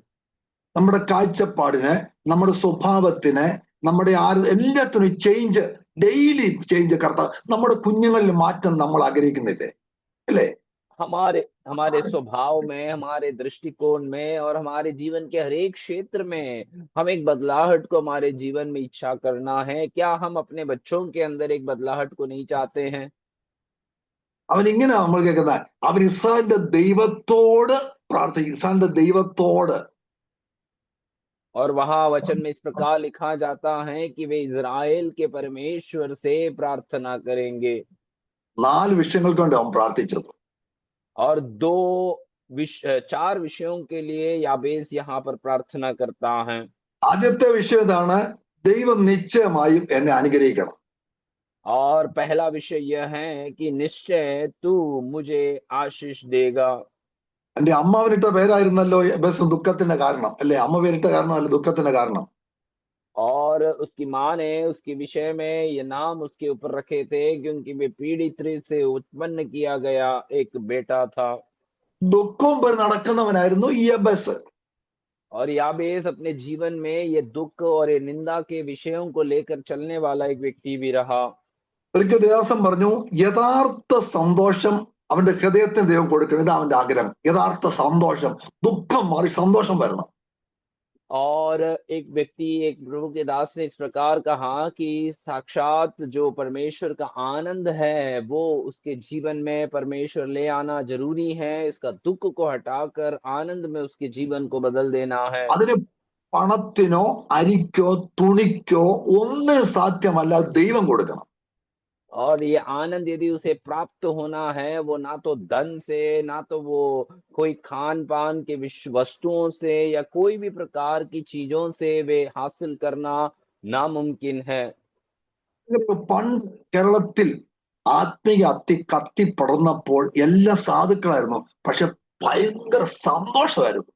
നമ്മുടെ കാഴ്ചപ്പാടിന്, നമ്മുടെ സ്വഭാവത്തിന്, നമ്മുടെ എല്ലാത്തിനും ചേഞ്ച്, ഡെയിലി ചേഞ്ച് കർത്താവ്. നമ്മുടെ കുഞ്ഞുങ്ങളിൽ മാറ്റം നമ്മൾ ആഗ്രഹിക്കുന്നില്ലേ? അല്ലേ? हमारे स्वभाव में, हमारे दृष्टिकोण में और हमारे जीवन के हर एक क्षेत्र में हम एक बदलाहट को हमारे जीवन में इच्छा करना है। क्या हम अपने बच्चों के अंदर एक बदलाहट को नहीं चाहते हैं? അവൻ ഇങ്ങനെ നമ്മൾ കേൾക്കുന്ന, അവൻ ഇസ്രായേലിന്റെ ദൈവത്തോട് പ്രാർത്ഥിക്കും. ഇസ്രായേലിന്റെ ദൈവത്തോട്. और वहां वचन में इस प्रकार लिखा जाता है कि वे इज़राइल के परमेश्वर से प्रार्थना करेंगे। 4 വിഷയങ്ങൾക്ക് വേണ്ടി അവൻ പ്രാർത്ഥിച്ചത്. और 4 विषयों के लिए याबेस यहाँ पर प्रार्थना करता है। ആദ്യത്തെ വിഷയം ഇതാണ്, ദൈവം നിശ്ചയമായും എന്നെ അനുഗ്രഹിക്കണം. और पहला विषय यह है कि निश्चय तू मुझे आशीष देगा। എന്റെ അമ്മാവനിട്ട പേരായിരുന്നല്ലോ ബസ് ദുഃഖത്തിന്റെ കാരണം, അല്ലെ? അമ്മ പേരിട്ട കാരണമല്ല ദുഃഖത്തിന്റെ കാരണം. और उसकी माँ ने उसके विषय में ये नाम उसके ऊपर रखे थे क्योंकि वे पीड़ित से उत्पन्न किया गया एक बेटा था। ദുഃഖവും പേര് നടക്കുന്നവനായിരുന്നു ഈ ബസ്. और याबेस अपने जीवन में ये दुख और ये निंदा के विषयों को लेकर चलने वाला एक व्यक्ति भी रहा। ഒരിക്കൽ ദേവസ്വം പറഞ്ഞു, യഥാർത്ഥ സന്തോഷം അവന്റെ ഹൃദയത്തിന് ദൈവം കൊടുക്കണം. ഇത് അവന്റെ ആഗ്രഹം. യഥാർത്ഥ സന്തോഷം, ദുഃഖം മാറി സന്തോഷം വരണം. और एक व्यक्ति, एक प्रभु के दास ने इस प्रकार कहा कि साक्षात जो परमेश्वर का आनंद है वो उसके जीवन में परमेश्वर ले आना जरूरी है। इसका दुख को हटाकर आनंद में उसके जीवन को बदल देना है। അതിന് പണത്തിനോ അരിക്കോ തുണിക്കോ ഒന്നിനും സാധ്യമല്ല, ദൈവം കൊടുക്കണം. और ये आनंद यदि उसे प्राप्त होना है, वो ना तो धन से, ना तो वो कोई खान पान के वस्तुओं से या कोई भी प्रकार की चीजों से वे हासिल करना नामुमकिन है। പണ്ട് കേരളത്തിൽ ആത്മീയ കത്തിപ്പടർന്നപ്പോൾ എല്ലാ സാധുക്കളായിരുന്നു, പക്ഷെ ഭയങ്കര സന്തോഷമായിരുന്നു.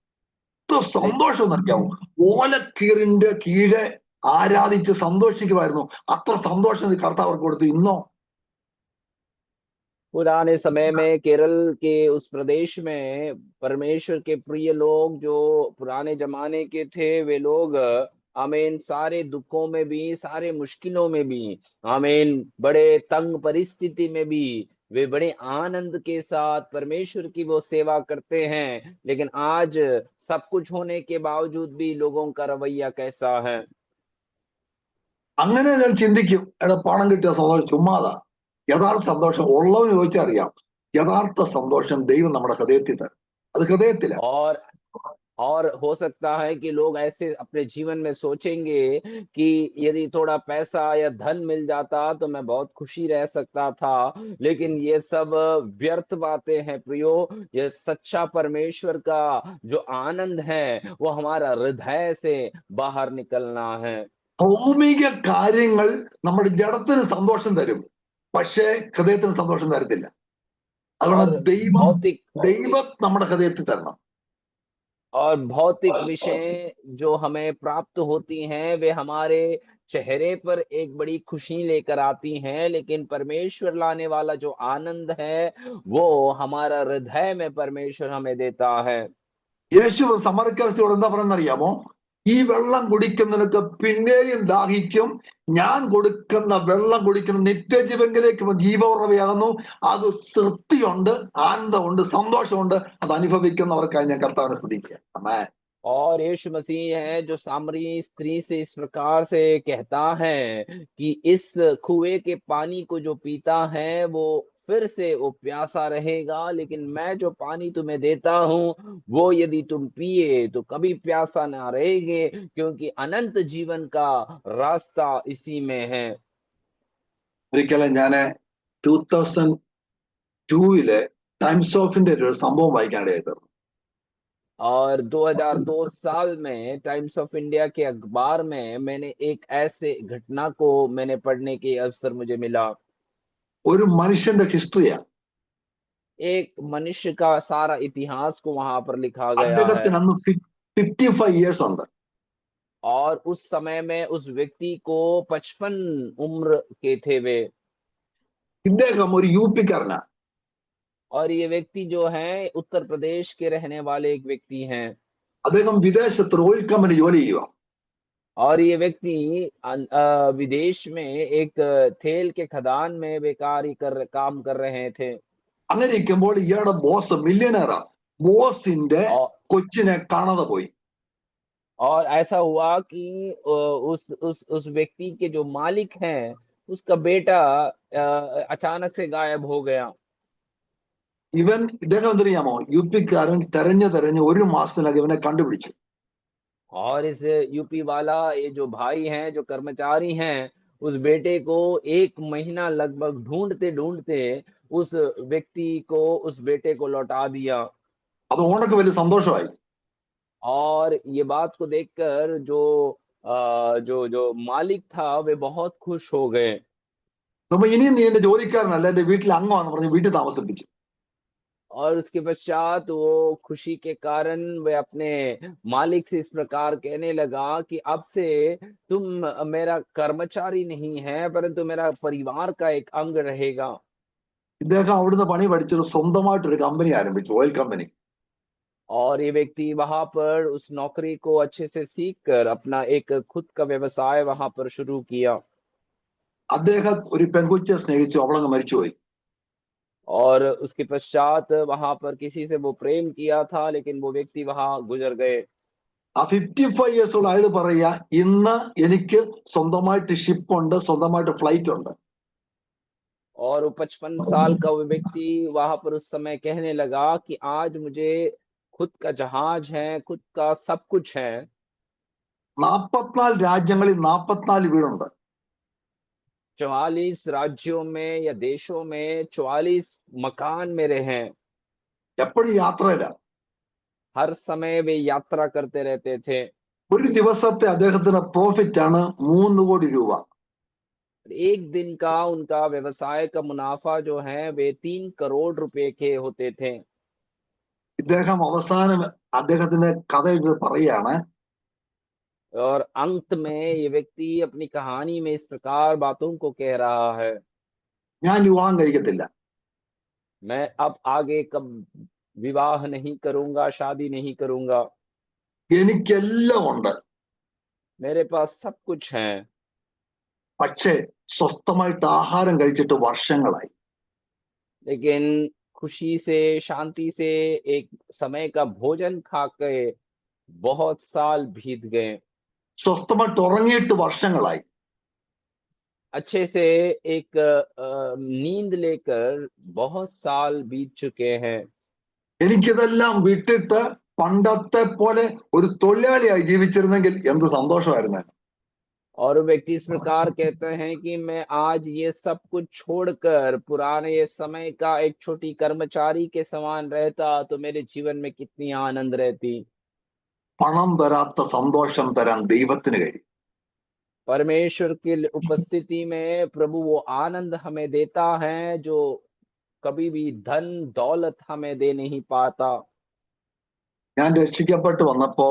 സന്തോഷം എന്നറിയാമോ? ഓലക്കീറിന്റെ കീഴെ ആരാധിച്ച് സന്തോഷിക്കുമായിരുന്നു. അത്ര സന്തോഷം കർത്താവ് അവർക്ക് കൊടുത്തു. ഇന്നോ पुराने समय में केरल के उस प्रदेश में परमेश्वर के प्रिय लोग जो पुराने जमाने के थे, वे लोग आमीन सारे दुखों में भी, सारे मुश्किलों में भी, आमीन बड़े तंग परिस्थिति में भी वे बड़े आनंद के साथ परमेश्वर की वो सेवा करते हैं। लेकिन आज सब कुछ होने के बावजूद भी लोगों का रवैया कैसा है? അങ്ങനെ ഞാൻ ചിന്തിക്കും, എടാ പണം കിട്ടിയ സന്തോഷം ചുമ്മാതാ. യഥാർത്ഥ സന്തോഷം ഉള്ളവന് ചോദിച്ചറിയാം. യഥാർത്ഥ സന്തോഷം ദൈവം നമ്മുടെ ഹൃദയത്തിൽ തരും. അത് ഹൃദയത്തില. और हो सकता है कि लोग ऐसे अपने जीवन में सोचेंगे कि यदि थोड़ा पैसा या धन मिल जाता तो मैं बहुत खुशी रह सकता था, लेकिन ये सब व्यर्थ बातें हैं प्रियो। ये सच्चा परमेश्वर का जो आनंद है वो हमारा हृदय से बाहर निकलना है। ഭൗമിക കാര്യങ്ങൾ നമ്മുടെ ജഡത്തിന് സന്തോഷം തരും, പക്ഷേ ഹൃദയത്തിന് സന്തോഷം തരത്തില്ല. അതുകൊണ്ട് और ദൈവം भौतिक ദൈവം നമ്മുടെ ഹൃദയത്തിൽ തരണം. और भौतिक विषय जो हमें प्राप्त होती हैं वे हमारे चेहरे पर एक बड़ी खुशी लेकर आती हैं, लेकिन परमेश्वर लाने वाला जो आनंद है वो हमारा हृदय में परमेश्वर हमें देता है। യേശു സമരക്കാരത്തോട് എന്താ പറയുന്നത് അറിയാമോ? ഈ വെള്ളം കുടിക്കുന്നതിനൊക്കെ പിന്നെയും ദാഹിക്കും, ഞാൻ കൊടുക്കുന്ന വെള്ളം കുടിക്കണം, നിത്യജീവങ്കിലേക്ക് ജീവോറവയാകുന്നു. അത് തൃപ്തിയുണ്ട്, ആനന്ദമുണ്ട്, സന്തോഷമുണ്ട്. അത് അനുഭവിക്കുന്നവർക്കായി ഞാൻ കർത്താവിനെ സ്തുതിക്കുക. ആമേൻ. और यीशु मसीह है जो सामरी स्त्री से इस प्रकार से कहता है कि इस कुएं के पानी को जो पीता है वो फिर से वो प्यासा रहेगा, लेकिन मैं जो पानी तुम्हें देता हूँ वो यदि तुम पिए तो कभी प्यासा ना रहेंगे, क्योंकि अनंत जीवन का रास्ता इसी में है। ഒരിക്കലും ഞാന് 2002 ടൈംസ് ഓഫിന്റെ ഒരു സംഭവം വായിക്കാനിടയായി തീർന്നു. और 2002 साल में टाइम्स ऑफ इंडिया के अखबार में मैंने एक ऐसे घटना को मैंने पढ़ने के अवसर मुझे मिला। ഒരു മനുഷ്യന്റെ ഹിസ്റ്ററിയാ. एक मनुष्य का सारा इतिहास को वहां पर लिखा गया है। അദ്ദേഹത്തിന് അന്ന് 55 ഇയേഴ്സ് ഉണ്ട്. और उस समय में उस व्यक्ति को 55 उम्र के थे वे। ഇദ്ദേഹം ഒരു യുപിക്കാരനാ. और ये व्यक्ति जो है उत्तर प्रदेश के रहने वाले एक व्यक्ति हैं। അദ്ദേഹം വിദേശത്ത് ഓയിൽ കമ്പനി ജോലി ചെയ്യുക. और ये व्यक्ति विदेश में एक तेल के खदान में वे काम कर रहे थे। അങ്ങനെ ഇരിക്കുമ്പോൾ ഇയാളുടെ ബോസ് മില്യനറാ. ബോസിന്റെ और കൊച്ചിനെ കാണാതെ പോയി. और ऐसा हुआ कि उस व्यक्ति के जो मालिक हैं उसका बेटा अचानक से गायब हो गया। ഇദ്ദേഹം എന്തറിയാമോ? യുപിക്കാരൻ തെരഞ്ഞ് ഒരു മാസത്തിനകം ഇവനെ കണ്ടുപിടിച്ചു. और इस यूपी वाला ये जो भाई हैं, जो कर्मचारी हैं, उस बेटे को 1 महीना लगभग ढूंढते उस व्यक्ति को, उस बेटे को लौटा दिया। അത് ഓണക്ക് വലിയ സന്തോഷമായി. और ये बात को देखकर जो जो मालिक था वे बहुत खुश हो गए। അപ്പൊ ഇനിയും നീ എന്റെ ജോലിക്കാരനല്ല, എന്റെ വീട്ടിൽ അംഗമാണെന്ന് പറഞ്ഞ് വീട്ടിൽ താമസിപ്പിച്ചു. और उसके पश्चात वो खुशी के कारण वे अपने मालिक से इस प्रकार कहने लगा कि अब से तुम मेरा कर्मचारी नहीं है, परंतु मेरा परिवार का एक अंग रहेगा। ഇദ്ദേഹം അവിടുന്ന് പണി പഠിച്ചൊരു സ്വന്തമായിട്ടൊരു കമ്പനി ആരംഭിച്ചു, ഓയിൽ കമ്പനി. और ये व्यक्ति वहां पर उस नौकरी को अच्छे से सीख कर अपना एक खुद का व्यवसाय वहां पर शुरू किया। അദ്ദേഹം ഒരു പെൺകൊച്ചിയെ സ്നേഹിച്ചു, അവളങ്ങ് മരിച്ചുപോയി. और उसके पश्चात वहां पर किसी से वो प्रेम किया था, लेकिन वो व्यक्ति वहां गुजर गए। ആ 55 ഇയേഴ്സ് ഉള്ള അയാൾ പറയാ, ഇന്ന് എനിക്ക് സ്വന്തമായിട്ട് ഷിപ്പ് ഉണ്ട്, സ്വന്തമായിട്ട് ഫ്ലൈറ്റ് ഉണ്ട്. और वो 55 साल का वो व्यक्ति वहां पर उस समय कहने लगा कि आज मुझे खुद का जहाज है, खुद का सब कुछ है। 44 രാജ്യങ്ങളിൽ 44 വീടുണ്ട്. 44 राज्यों में या देशों में 44 मकान मेरे हैं। എപ്പോഴും യാത്രയില്ല. हर समय वे यात्रा करते रहते थे। ഒരു ദിവസത്തെ അദ്ദേഹത്തിന് പ്രോഫിറ്റ് ആണ് 3 കോടി രൂപ. एक दिन का उनका व्यवसाय का मुनाफा जो है वे 3 करोड़ रुपए के होते थे। ഇദ്ദേഹം അവസാനം അദ്ദേഹത്തിന്റെ കഥ എഴുതി പറയാണ്, और अंत में ये व्यक्ति अपनी कहानी में इस प्रकार बातों को कह रहा है, ഞാൻ വിവാഹം കഴിക്കത്തില്ല, मैं अब आगे कब विवाह नहीं करूंगा, शादी नहीं करूंगा, എനിക്കെല്ലാം ഉണ്ട്. मेरे पास सब कुछ है, പക്ഷേ സ്വസ്ഥമായിട്ട് ആഹാരം കഴിച്ചിട്ട് വർഷങ്ങളായി. लेकिन खुशी से, शांति से एक समय का भोजन खा के बहुत साल बीत गए। സ്വസ്ഥമായിട്ട് ഉറങ്ങിയിട്ട് വർഷങ്ങളായി. अच्छे से एक नींद लेकर बहुत साल बीत चुके हैं। എനിക്കിതെല്ലാം വിട്ടിട്ട് പണ്ടത്തെ പോലെ ഒരു തൊഴിലാളിയായി ജീവിച്ചിരുന്നെങ്കിൽ എന്ത് സന്തോഷമായിരുന്നു. और व्यक्ति इस प्रकार कहते हैं कि मैं आज ये सब कुछ छोड़कर पुराने समय का एक छोटी कर्मचारी के समान रहता तो मेरे जीवन में कितनी आनंद रहती। പണം തരാത്ത സന്തോഷം തരാൻ ദൈവത്തിന് കഴിയും. परमेश्वर की उपस्थिति में प्रभु वो आनंद हमें देता है जो कभी भी धन दौलत हमें दे नहीं पाता। ഞാൻ രക്ഷിക്കപ്പെട്ട് വന്നപ്പോ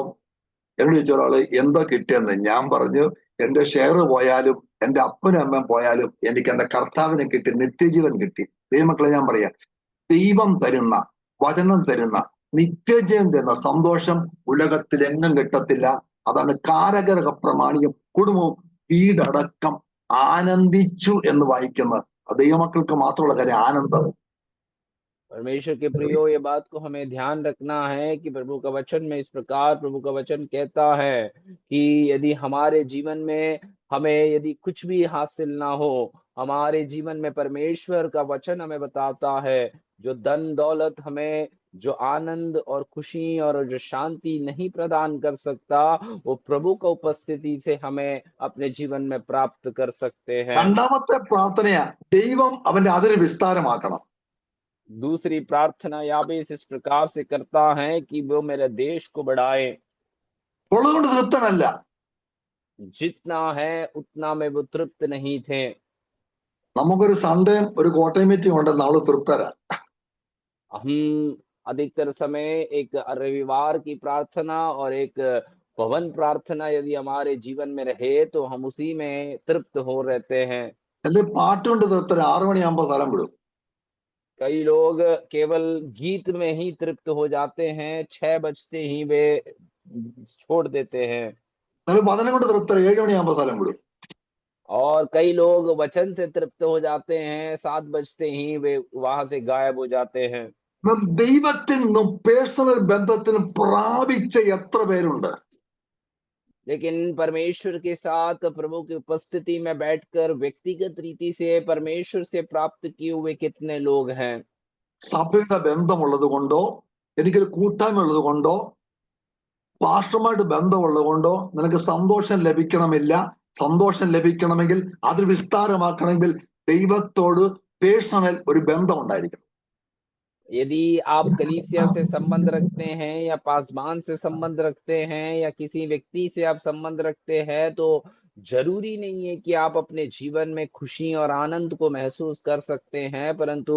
എന്നോട് ചോദിച്ച ഒരാള് എന്തോ കിട്ടിയെന്ന്. ഞാൻ പറഞ്ഞു, എന്റെ ഷെയർ പോയാലും എന്റെ അപ്പനും അമ്മയും പോയാലും എനിക്ക് എന്റെ കർത്താവിനെ കിട്ടി, നിത്യജീവൻ കിട്ടി. ദൈവമക്കളെ, ഞാൻ പറയാ, ദൈവം തരുന്ന, വചനം തരുന്ന, നിത്യജീവൻ തരുന്ന സന്തോഷം ഉലകത്തിലെങ്ങും കിട്ടത്തില്ല. അതാണ് കാരകരക പ്രമാണിയും കുടുംബവും വീടടക്കം ആനന്ദിച്ചു എന്ന് വായിക്കുന്നത്. ദൈവമക്കൾക്ക് മാത്രമുള്ള കാര്യം ആനന്ദം. परमेश्वर के प्रियो, ये बात को हमें ध्यान रखना है कि प्रभु का वचन में इस प्रकार प्रभु का वचन कहता है कि यदि हमारे जीवन में हमें यदि कुछ भी हासिल ना हो, हमारे जीवन में परमेश्वर का वचन हमें बताता है जो धन दौलत हमें जो आनंद और खुशी और जो शांति नहीं प्रदान कर सकता, वो प्रभु का उपस्थिति से हमें अपने जीवन में प्राप्त कर सकते हैं। രണ്ടാമത്തെ പ്രാർത്ഥനയാ, ദൈവം അവന്റെ അതിര് വിസ്താരമാക്കണം. दूसरी प्रार्थना याबेस इस प्रकार से करता है कि वो मेरे देश को बढ़ाए। ഉള്ളതുകൊണ്ട് തൃപ്തനല്ല. जितना है उतना में वो तृप्त नहीं थे। നമുക്കൊരു സൺഡേയും ഒരു കോട്ടയം മീറ്റിംഗ് ഉണ്ട്, നാളെ തൃപ്തരാ. हम अधिकतर समय एक रविवार की प्रार्थना और एक भवन प्रार्थना यदि हमारे जीवन में रहे तो हम उसी में तृप्त हो रहते हैं। അല്ലെങ്കിൽ പാട്ടുകൊണ്ട് തൃപ്തരാ. 6 മണിയാകുമ്പോ സ്ഥലം വിടും. कई लोग केवल गीत में ही तृप्त हो जाते हैं, 6 बजते ही वे छोड़ देते हैं। അല്ലെങ്കിൽ വചനം കൊണ്ട് തൃപ്തരാ. 7 മണിയാകുമ്പോ സ്ഥലം വിടും. और कई लोग वचन से तृप्त हो जाते हैं, 7 बजते ही वे वहां से गायब हो जाते हैं। ദൈവത്തിൽ നിന്നും പേഴ്സണൽ ബന്ധത്തിനും പ്രാപിച്ച എത്ര പേരുണ്ട്? लेकिन परमेश्वर के साथ प्रभु की उपस्थिति में बैठकर व्यक्तिगत रीति से परमेश्वर से प्राप्त किए हुए कितने लोग हैं? സഭയുടെ ബന്ധമുള്ളത് കൊണ്ടോ, എനിക്കൊരു കൂട്ടായ്മ ഉള്ളത് കൊണ്ടോ, പാസ്റ്ററുമായിട്ട് ബന്ധമുള്ളത് കൊണ്ടോ നിനക്ക് സന്തോഷം ലഭിക്കണമില്ല. സന്തോഷം ലഭിക്കണമെങ്കിൽ അത് വിസ്താരമാക്കണമെങ്കിൽ ദൈവത്തോട് പേഴ്സണൽ ഒരു ബന്ധം ഉണ്ടായിരിക്കണം. यदि आप कलीसिया से संबंध रखते हैं या पासबान से संबंध रखते हैं या किसी व्यक्ति से आप संबंध रखते हैं तो जरूरी नहीं है कि आप अपने जीवन में खुशी और आनंद को महसूस कर सकते हैं, परंतु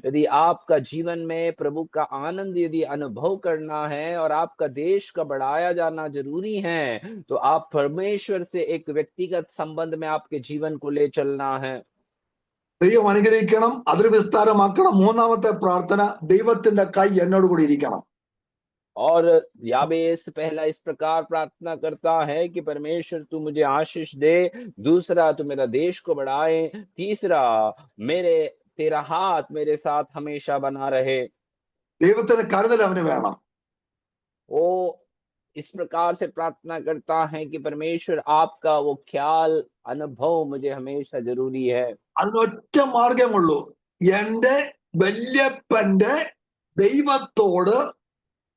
यदि आपका जीवन में प्रभु का आनंद यदि अनुभव करना है और आपका देश का बढ़ाया जाना जरूरी है तो आप परमेश्वर से एक व्यक्तिगत संबंध में आपके जीवन को ले चलना है। ദൈവം അനുഗ്രഹിക്കണം, അതിന് വിസ്താരമാക്കണം. മൂന്നാമത്തെ പ്രാർത്ഥന, ദൈവത്തിന്റെ കൈ എന്നോട് കൂടി ഇരിക്കണം. और याबेस पहला इस प्रकार प्रार्थना करता है कि परमेश्वर तू मुझे आशीष दे, दूसरा तू मेरा देश को बढ़ाए, तीसरा मेरे तेरा हाथ मेरे साथ हमेशा बना रहे। ദൈവത്തിന്റെ കരുതൽ അവന് വേണം. वो इस प्रकार से प्रार्थना करता है कि परमेश्वर आपका वो ख्याल अनुभव मुझे हमेशा जरूरी है। അതിനൊറ്റ മാർഗമുള്ളൂ, എന്റെ വല്യപ്പന്റെ ദൈവത്തോട്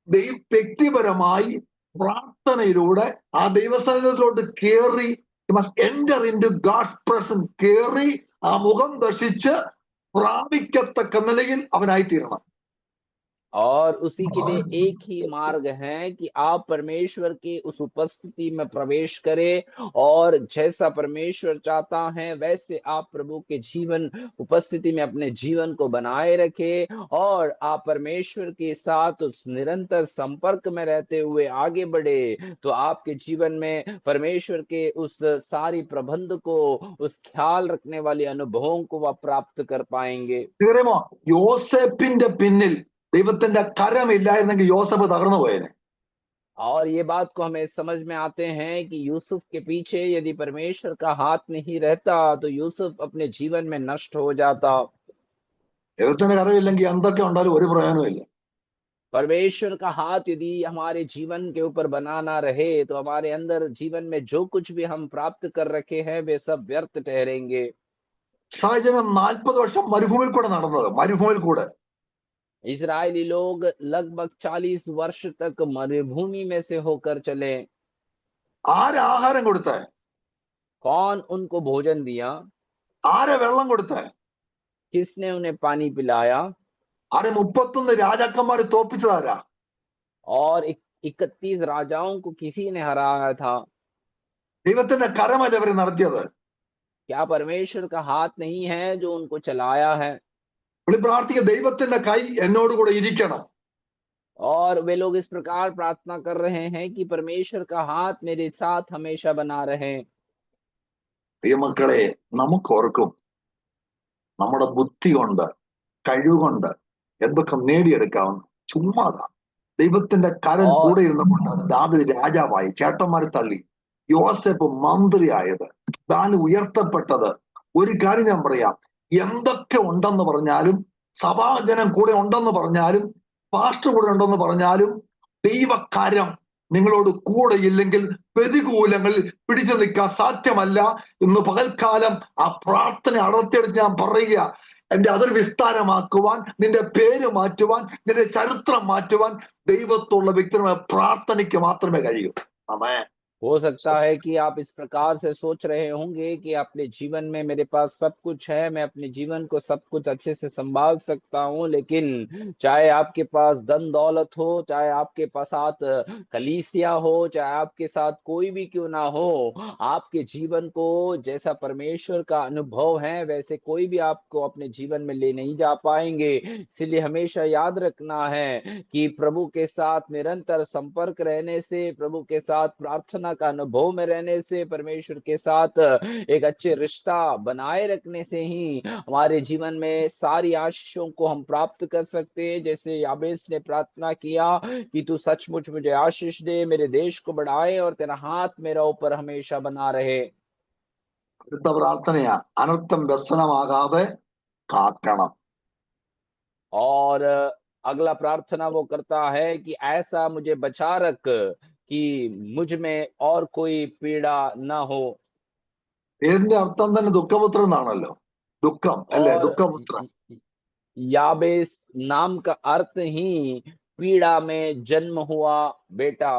വ്യക്തിപരമായി പ്രാർത്ഥനയിലൂടെ ആ ദൈവസ്ഥാനത്തോട്ട് കയറി, enter into God's presence, കയറി ആ മുഖം ദർശിച്ച് പ്രാപിക്കത്തക്ക നിലയിൽ അവനായിത്തീരണം. और उसी के लिए एक ही मार्ग है कि आप परमेश्वर के उस उपस्थिति में प्रवेश करें और जैसा परमेश्वर चाहता है वैसे आप प्रभु के जीवन उपस्थिति में अपने जीवन को बनाए रखें और आप परमेश्वर के साथ उस निरंतर संपर्क में रहते हुए आगे बढ़े, तो आपके जीवन में परमेश्वर के उस सारी प्रबंध को, उस ख्याल रखने वाले अनुभवों को आप प्राप्त कर पाएंगे। അറിയാമോ യോസേപ്പിന്റെ പിന്നിൽ ദൈവത്തിന്റെ കരമില്ലായിരുന്നെങ്കിൽ യോസഫ് തകർന്നു പോയേനെ. और ये बात को हमें समझ में आते हैं कि यूसुफ के पीछे यदि परमेश्वर का हाथ नहीं रहता तो यूसुफ अपने जीवन में नष्ट हो जाता। ദൈവത്തിന്റെ കരമില്ലെങ്കിൽ എന്തൊക്കെ ഉണ്ടാലും ഒരു പ്രയോജനമില്ല. परमेश्वर का हाथ यदि हमारे जीवन के ऊपर बना ना रहे तो हमारे अंदर जीवन में जो कुछ भी हम प्राप्त कर रखे हैं वे सब व्यर्थ ठहरेंगे। ഇസ്രായേൽ 40 വർഷം മരുഭൂമിയിൽ കൂടെ നടന്നത്, മരുഭൂമിയിൽ കൂടെ. इजरायली लोग लगभग 40 वर्ष तक मरुभूमि में से होकर चले। ആരെ ആഹാരം കൊടുത്തേ? कौन उनको भोजन दिया? ആരെ വെള്ളം കൊടുത്തേ? किसने उन्हें पानी पिलाया? ആരെ 31 രാജാക്കന്മാരെ തോപ്പിച്ചതാരാ? और 31 राजाओं को किसी ने हराया था। ദൈവത്തിന്റെ കരമല്ല അവരെ നടത്തിയത്. क्या परमेश्वर का हाथ नहीं है जो उनको चलाया है? പുള്ളി പ്രാർത്ഥിക്കുക, ദൈവത്തിന്റെ കൈ എന്നോട് കൂടെ ഇരിക്കണം. और वे लोग इस प्रकार प्रार्थना कर रहे हैं कि परमेश्वर का हाथ मेरे साथ हमेशा बना रहे। ദൈവമക്കളെ, നമുക്ക് ഓർക്കും നമ്മുടെ ബുദ്ധി കൊണ്ട് കഴിവുകൊണ്ട് എന്തൊക്കെ നേടിയെടുക്കാവുന്ന ചുമ്മാതാ. ദൈവത്തിന്റെ കരം കൂടെ ഇരുന്നുകൊണ്ടാണ് ദാവീദ് രാജാവായി, ചേട്ടന്മാരെ തള്ളി, യോസേഫ് മന്ത്രിയായത്, താൻ ഉയർത്തപ്പെട്ടത്. ഒരു കാര്യം ഞാൻ പറയാം, എന്തൊക്കെ ഉണ്ടെന്ന് പറഞ്ഞാലും, സഭാജനം കൂടെ ഉണ്ടെന്ന് പറഞ്ഞാലും, പാസ്റ്റർ കൂടെ ഉണ്ടെന്ന് പറഞ്ഞാലും, ദൈവകാര്യം നിങ്ങളോട് കൂടെ ഇല്ലെങ്കിൽ പ്രതികൂലങ്ങളിൽ പിടിച്ചു നിൽക്കാൻ സാധ്യമല്ല. ഇന്ന് പകൽക്കാലം ആ പ്രാർത്ഥന അടർത്തിയെടുത്ത് ഞാൻ പറയുക, എന്റെ അതിർ വിസ്താരമാക്കുവാൻ, നിന്റെ പേര് മാറ്റുവാൻ, നിന്റെ ചരിത്രം മാറ്റുവാൻ ദൈവത്തുള്ള വ്യക്തിയുടെ പ്രാർത്ഥനയ്ക്ക് മാത്രമേ കഴിയൂ. ആമേൻ. हो सकता है कि आप इस प्रकार से सोच रहे होंगे कि अपने जीवन में मेरे पास सब कुछ है, मैं अपने जीवन को सब कुछ अच्छे से संभाल सकता हूं, लेकिन चाहे आपके पास धन दौलत हो, चाहे आपके पास साथ कलीसिया हो, चाहे आपके साथ कोई भी क्यों ना हो, आपके जीवन को जैसा परमेश्वर का अनुभव है वैसे कोई भी आपको अपने जीवन में ले नहीं जा पाएंगे। इसलिए हमेशा याद रखना है कि प्रभु के साथ निरंतर संपर्क रहने से, प्रभु के साथ प्रार्थना का अनुभव में रहने से, परमेश्वर के साथ एक अच्छे रिश्ता बनाए रखने से ही हमारे जीवन में सारी आशीषों को हम प्राप्त कर सकते हैं। जैसे याबेस ने प्रार्थना किया कि तू सचमुच मुझे आशीष दे, मेरे देश को बढ़ाए और तेरा हाथ मेरा ऊपर हमेशा बना रहे। അടുത്ത പ്രാർത്ഥനയാ, അനർത്ഥം വ്യസനമാകാതെ കാക്കണം. और अगला प्रार्थना वो करता है कि ऐसा मुझे बचा रख कि मुझ में और कोई पीड़ा न हो। പേരിന്റെ അർത്ഥം തന്നെ ദുഃഖപുത്രൻ എന്നാണല്ലോ. ദുഃഖം അല്ലെ, और ദുഃഖപുത്രൻ. याबेस नाम का अर्थ ही पीड़ा में जन्म हुआ बेटा।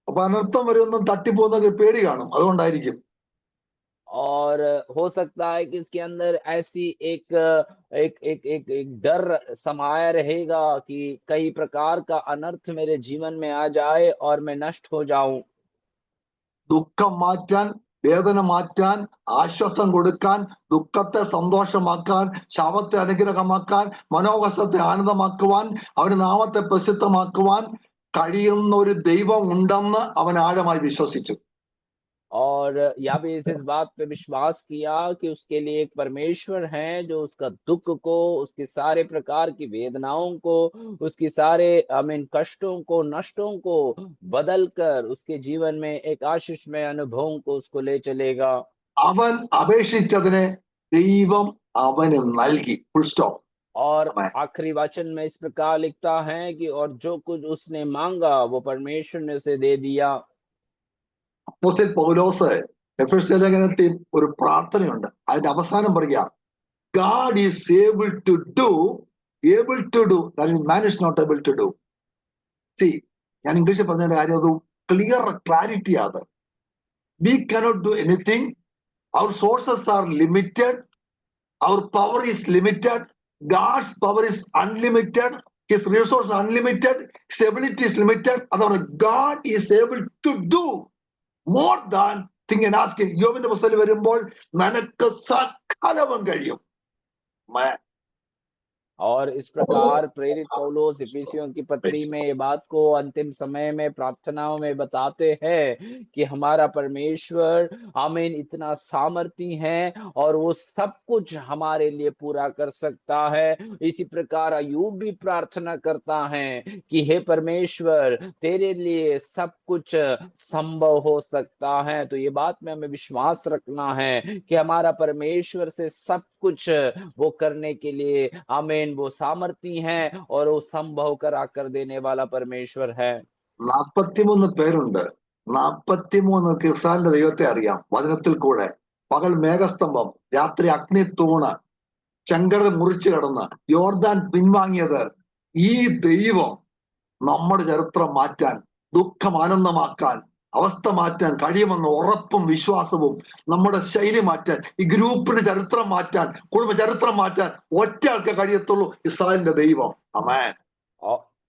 അപ്പൊ അനർത്ഥം വരുമെന്നും തട്ടിപ്പോകുന്ന പേടി കാണും, അതുകൊണ്ടായിരിക്കും. और हो सकता है कि इसके अंदर ऐसी एक एक एक एक, एक डर समाया रहेगा कि कई प्रकार का अनर्थ मेरे जीवन में आ जाए और मैं नष्ट हो जाऊं। ദുഃഖം മാറ്റാൻ, വേദന മാറ്റാൻ, ആശ്വാസം കൊടുക്കാൻ, ദുഃഖത്തെ സന്തോഷമാക്കാൻ, ശാപത്തെ അനുഗ്രഹമാക്കാൻ, മനോകഷ്ടത്തെ ആനന്ദമാക്കുവാൻ, അവന്റെ നാമത്തെ പ്രസിദ്ധമാക്കുവാൻ കഴിയുന്ന ഒരു ദൈവം ഉണ്ടെന്ന് അവൻ ആഴമായി വിശ്വസിച്ചു. और याबेस इस बात पे विश्वास किया कि उसके लिए एक परमेश्वर है जो उसका दुख को, उसके सारे प्रकार की वेदनाओं को, उसकी सारे कष्टों को, नष्टों को बदल कर उसके जीवन में एक आशीषमय अनुभवों को उसको ले चलेगा। അവൻ അപേക്ഷിച്ചതിനെ ദൈവം അവന് നൽകി. Full stop. और आखिरी वचन में इस प्रकार लिखता है कि और जो कुछ उसने मांगा वो परमेश्वर ने उसे दे दिया। അപ്പോസ്തലൻ പൗലോസ് എഫെസ്യ ലേഖനത്തിൽ ഒരു പ്രാർത്ഥനയുണ്ട്, അതിന്റെ അവസാനം പറയുക, God is able to do that man is not able to do. See, ഞാൻ ഇംഗ്ലീഷിൽ പറഞ്ഞതിന്റെ കാര്യം അത് ക്ലിയർ ക്ലാരിറ്റി ആണ്. We cannot do anything. Our sources are limited. Our power is limited. God's power is unlimited. His resource unlimited, his ability is limited. അതുകൊണ്ട് God is able to do more than think and asking. യോബിന്റെ പുസ്തകത്തിൽ വരുമ്പോൾ നിനക്ക് സകലവും കഴിയും. और इस प्रकार प्रेरित पौलुस इफिसियों की पत्री में ये बात को अंतिम समय में प्रार्थनाओं में बताते हैं कि हमारा परमेश्वर आमीन इतना सामर्थी है और वो सब कुछ हमारे लिए पूरा कर सकता है। इसी प्रकार अय्यूब भी प्रार्थना करता है कि हे परमेश्वर तेरे लिए सब कुछ संभव हो सकता है। तो ये बात में हमें विश्वास रखना है कि हमारा परमेश्वर से सब कुछ वो करने के लिए आमीन वो सामर्थी है और वो संभव करा कर देने वाला परमेश्वर है। 43 പേരുണ്ട്. 43 ഇസ്രായേലിന്റെ ദൈവത്തെ അറിയാം. വചനത്തിൽ കൂടെ പകൽ മേഘസ്തംഭം, രാത്രി അഗ്നിത്തൂണ്, ചെങ്കടൽ മുറിച്ചു കടന്ന് യോർദാൻ പിൻവാങ്ങിയത്. ഈ ദൈവം നമ്മുടെ ചരിത്രം മാറ്റാൻ, ദുഃഖം ആനന്ദമാക്കാൻ, അവസ്ഥ മാറ്റാൻ കഴിയുമെന്ന ഉറപ്പും വിശ്വാസവും, നമ്മുടെ ശൈലി മാറ്റാൻ, ഈ ഗ്രൂപ്പിന്റെ ചരിത്രം മാറ്റാൻ, കുടുംബ ചരിത്രം മാറ്റാൻ ഒറ്റ ആൾക്ക് കഴിയത്തുള്ളൂ, ഇസ്രായേലിന്റെ ദൈവം. ആമേൻ.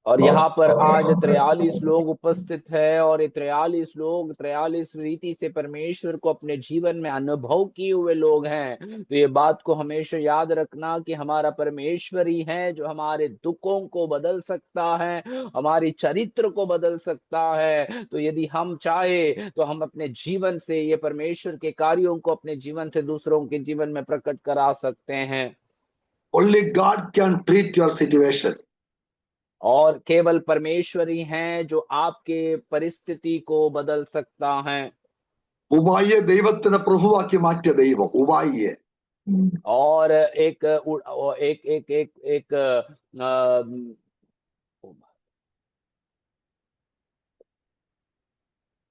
और यहाँ पर आज 43 लोग उपस्थित है और ये 43 लोग 43 रीति से परमेश्वर को अपने जीवन में अनुभव किए हुए लोग हैं। तो ये बात को हमेशा याद रखना कि हमारा परमेश्वर ही है जो हमारे दुखों को बदल सकता है, हमारी चरित्र को बदल सकता है। तो यदि हम चाहे तो हम अपने जीवन से ये परमेश्वर के कार्यों को अपने जीवन से दूसरों के जीवन में प्रकट करा सकते हैं। Only God can treat your situation. और केवल परमेश्वर ही है जो आपके परिस्थिति को बदल सकता है। ഉപായിയെ ദൈവത്തിന്റെ പ്രഭുവാക്കി മാറ്റിയ ദൈവം, ഉപായിയെ. और एक एक एक एक एक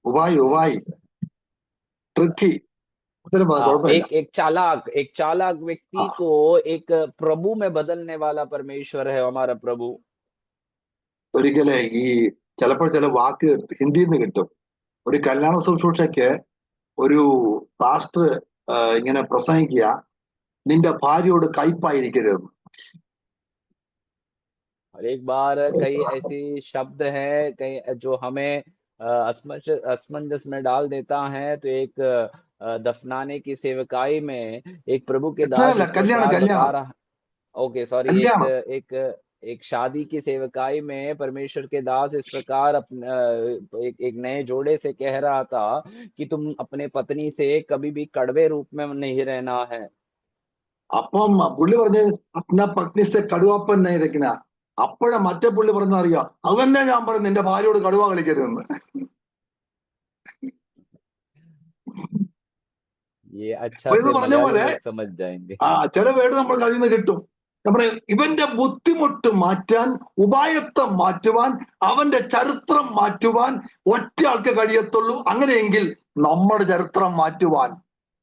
ഉപായി ട്രിക്കി, एक चालाक व्यक्ति को एक प्रभु में बदलने वाला परमेश्वर है हमारा प्रभु। ഒരിക്കലേ ഈ ചിലപ്പോൾ ചില വാക്ക് ഹിന്ദിയിൽ നിന്ന് കിട്ടും. ഒരു കല്യാണ ശുശ്രൂഷയ്ക്ക് ഒരു പാസ്റ്റർ ഇങ്ങനെ പ്രസംഗിക്കുക, നിന്റെ ഭാര്യയോട് കയ്പായിരിക്കരുതെന്ന്. और एक बार कई ऐसे शब्द हैं कई जो हमें असमंजस में डाल देता है। तो एक दफनाने की सेवकाई में एक प्रभु के दास इस प्रकार बता रहा, ओके सॉरी, एक शादी की सेवकाई में परमेश्वर के दास इस प्रकार एक नए जोड़े से कह रहा था कि तुम अपने पत्नी से कभी भी कड़वे रूप में नहीं रहना है। അപ്പം പുള്ളി പറഞ്ഞ് अपना पत्नी से കടുവാപ്പൻ नहीं रखना. അപ്പോഴാ മറ്റേ പുള്ളി പറഞ്ഞറിയാം, അത് തന്നെ ഞാൻ പറഞ്ഞു നിന്റെ ഭാര്യയോട് കടുവ കളിക്കരുതെന്ന്. ये अच्छा से मलयाली लोग समझ जाएंगे. ചില വേർഡ് നമ്മൾക്ക് അതിൽ നിന്ന് കിട്ടും. നമ്മുടെ ഇവന്റെ ബുദ്ധിമുട്ട് മാറ്റാൻ, ഉപായത്തെ മാറ്റുവാൻ, അവന്റെ ചരിത്രം മാറ്റുവാൻ ഒറ്റ ആൾക്ക് കഴിയത്തുള്ളൂ. അങ്ങനെയെങ്കിൽ നമ്മുടെ ചരിത്രം മാറ്റുവാൻ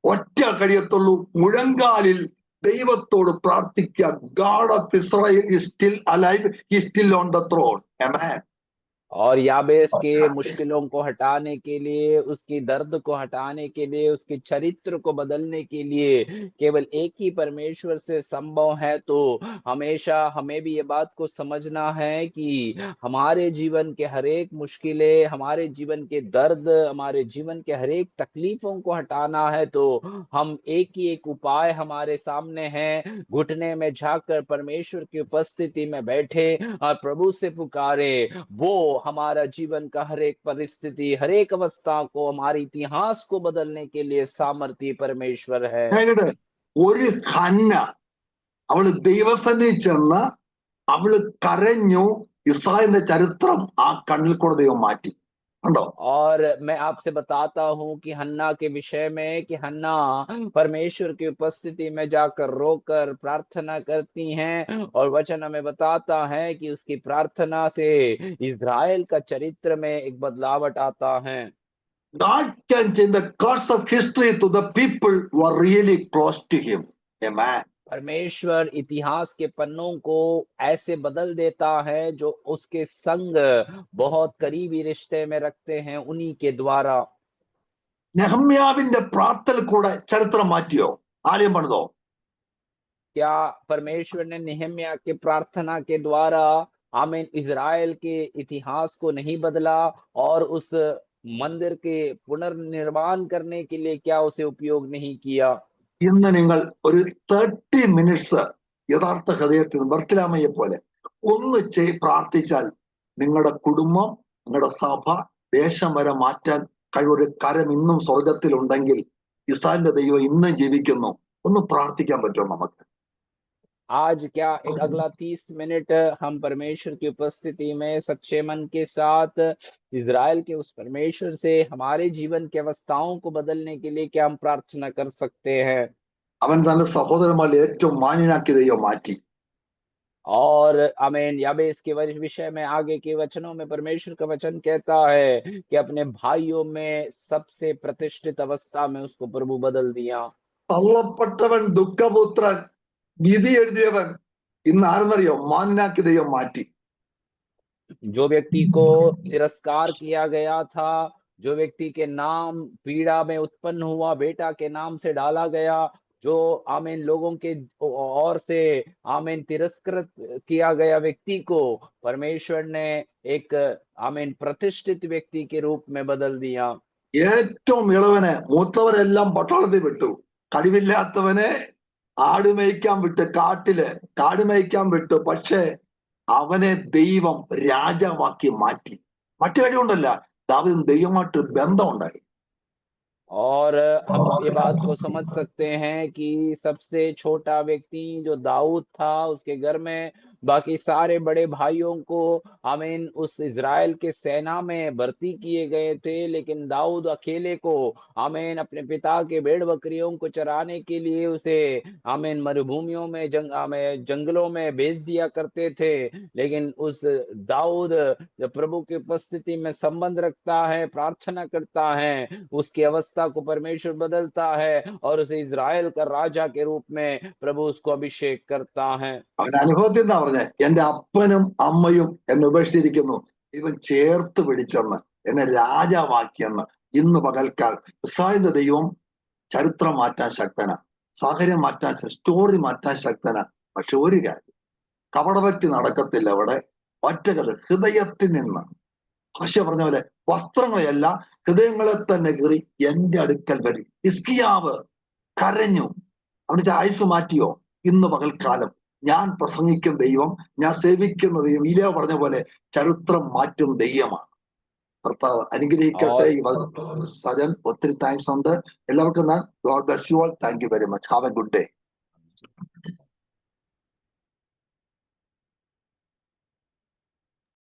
ഒറ്റ കഴിയത്തുള്ളൂ. മുഴങ്കാലിൽ ദൈവത്തോട് പ്രാർത്ഥിക്കുക. God of Israel is still alive, he is still on the throne. Amen. और याबेस के मुश्किलों को हटाने के लिए, उसकी दर्द को हटाने के लिए, उसके चरित्र को बदलने के लिए केवल एक ही परमेश्वर से संभव है। तो हमेशा हमें भी ये बात को समझना है कि हमारे जीवन के हर एक मुश्किलें, हमारे जीवन के दर्द, हमारे जीवन के हर एक तकलीफों को हटाना है। तो हम एक ही एक उपाय हमारे सामने है, घुटने में झांककर परमेश्वर की उपस्थिति में बैठे और प्रभु से पुकारे। वो हमारा जीवन का हर एक परिस्थिति, हर एक अवस्था को, हमारे इतिहास को बदलने के लिए सामर्थी परमेश्वर है। ഒരു ഹന്ന അവള് ദൈവസന്നിധി ചെന്ന് അവള് കരഞ്ഞു, ഇസ്രായേലിന്റെ ചരിത്രം ആ കണ്ണിൽ കൂടെ ദൈവം മാറ്റി. और मैं आपसे बताता हूं कि हन्ना के विषय में कि हन्ना परमेश्वर की उपस्थिति में जाकर रोकर प्रार्थना करती हैं और वचन हमें बताता है कि उसकी प्रार्थना से इज़राइल का चरित्र में एक बदलावट आता है। God can change the course of history to the people who are really close to him. Amen. परमेश्वर इतिहास के पन्नों को ऐसे बदल देता है जो उसके संग बहुत करीबी रिश्ते में रखते हैं, उन्हीं के द्वारा। നെഹമ്യാവിന്റെ പ്രാർത്ഥന കൂടെ ചരിത്രം മാറ്റിയോ? ആലയം പണിതോ? क्या परमेश्वर ने नेहम्या के प्रार्थना के द्वारा आमीन इज़राइल के इतिहास को नहीं बदला और उस मंदिर के पुनर्निर्माण करने के लिए क्या उसे उपयोग नहीं किया। ഇന്ന് നിങ്ങൾ ഒരു 30 മിനിറ്റ്സ് യഥാർത്ഥ ഹൃദയത്തിൽ ബർത്തിലാമയെ പോലെ ഒന്ന് പ്രാർത്ഥിച്ചാൽ നിങ്ങളുടെ കുടുംബം, നിങ്ങളുടെ സഭ, ദേശം വരെ മാറ്റാൻ കഴിവൊരു കരം ഇന്നും സ്വർഗത്തിലുണ്ടെങ്കിൽ ഇസ്രായേലിന്റെ ദൈവം ഇന്നും ജീവിക്കുന്നു. ഒന്ന് പ്രാർത്ഥിക്കാൻ പറ്റുമോ നമുക്ക്? आज क्या एक अगला 30 मिनट हम परमेश्वर की उपस्थिति में सच्चे मन के साथ इज़राइल के उस परमेश्वर से हमारे जीवन की अवस्थाओं को बदलने के लिए क्या हम प्रार्थना कर सकते हैं। അവൻ തന്റെ സഹോദരന്മാരിൽ ഏറ്റവും മാന്യനാക്കി ദൈവം മാറ്റി. और आमीन याबेस के विषय में आगे के वचनों में परमेश्वर का वचन कहता है कि अपने भाइयों में सबसे प्रतिष्ठित अवस्था में उसको प्रभु बदल दिया। തള്ളപ്പെട്ടവൻ, ദുഃഖപുത്രൻ, വിധി എഴുതിയവൻ ഇന്ന് ആരെന്നറിയോ? മാന്യനാക്കി ദൈവം മാറ്റി. जो व्यक्ति को तिरस्कार किया गया था, जो व्यक्ति के नाम पीड़ा में उत्पन्न हुआ, बेटा के नाम से डाला गया, जो आमीन लोगों के ओर से आमीन तिरस्कृत किया गया व्यक्ति को परमेश्वर ने एक आमीन प्रतिष्ठित व्यक्ति के रूप में बदल दिया। ഏറ്റവും ഇളവനെ മൂത്തവരെല്ലാം പട്ടണത്തിൽ വിട്ടു. കഴിവില്ലാത്തവനെ ആടുമേയ്ക്കാൻ വിട്ട്, കാടുമേയ്ക്കാൻ വിട്ടു. പക്ഷേ അവനെ ദൈവം രാജാവാക്കി മാറ്റി. മറ്റു കഴിവുണ്ടല്ല, ദാവീദും ദൈവമായിട്ട് ബന്ധം ഉണ്ടായി. और हम ये बात को समझ सकते हैं कि सबसे छोटा व्यक्ति जो दाऊद था, उसके घर में बाकी सारे बड़े भाइयों को आमीन उस इज़राइल के सेना में भर्ती किए गए थे, लेकिन दाऊद अकेले को आमीन अपने पिता के भेड़ बकरियों को चराने के लिए उसे आमीन मरुभूमियों में जंगलों में भेज दिया करते थे। लेकिन उस दाऊद जब प्रभु की उपस्थिति में संबंध रखता है, प्रार्थना करता है, उसकी अवस्था को परमेश्वर बदलता है और उसे इज़राइल का राजा के रूप में प्रभु उसको अभिषेक करता है। അവന്റെ അനുഭവത്തിൽ എന്താ പറഞ്ഞേ? എന്റെ അപ്പനും അമ്മയും എന്നെ ഉപേക്ഷിച്ചിരിക്കുന്നു, ഇവൻ ചേർത്ത് പിടിച്ചെന്ന് എന്നെ രാജാവാക്കിയെന്ന്. ഇന്ന് പകൽക്കാൽ ഇസ്രായേലിന്റെ ദൈവം ചരിത്രം മാറ്റാൻ ശക്തനാ, സാഹചര്യം മാറ്റാൻ, സ്റ്റോറി മാറ്റാൻ ശക്തനാ. പക്ഷെ ഒരു കാര്യം, കപടഭക്തി നടക്കത്തില്ല അവിടെ. ഒറ്റകത് ഹൃദയത്തിൽ നിന്ന്, ഭാഷ പറഞ്ഞ പോലെ വസ്ത്രങ്ങളെയല്ല ഹൃദയങ്ങളെ തന്നെ കീറി എന്റെ അടുക്കൽ വരും. ഹിസ്കിയാവ് കരഞ്ഞു. അവന്റെ ആയുസ് മാറ്റിയോ? ഇന്ന് പകൽക്കാലം ഞാൻ പ്രസംഗിക്കുന്ന ദൈവം, ഞാൻ സേവിക്കുന്ന ദൈവം, ഇലയോ പറഞ്ഞ പോലെ ചരിത്രം മാറ്റും ദൈവമാണ്. കർത്താവ് അനുഗ്രഹിക്കട്ടെ. ഈ സജൻ ഒത്തിരി താങ്ക്സ് ഉണ്ട് എല്ലാവർക്കും. God bless you all. Thank you very much. Have A good day.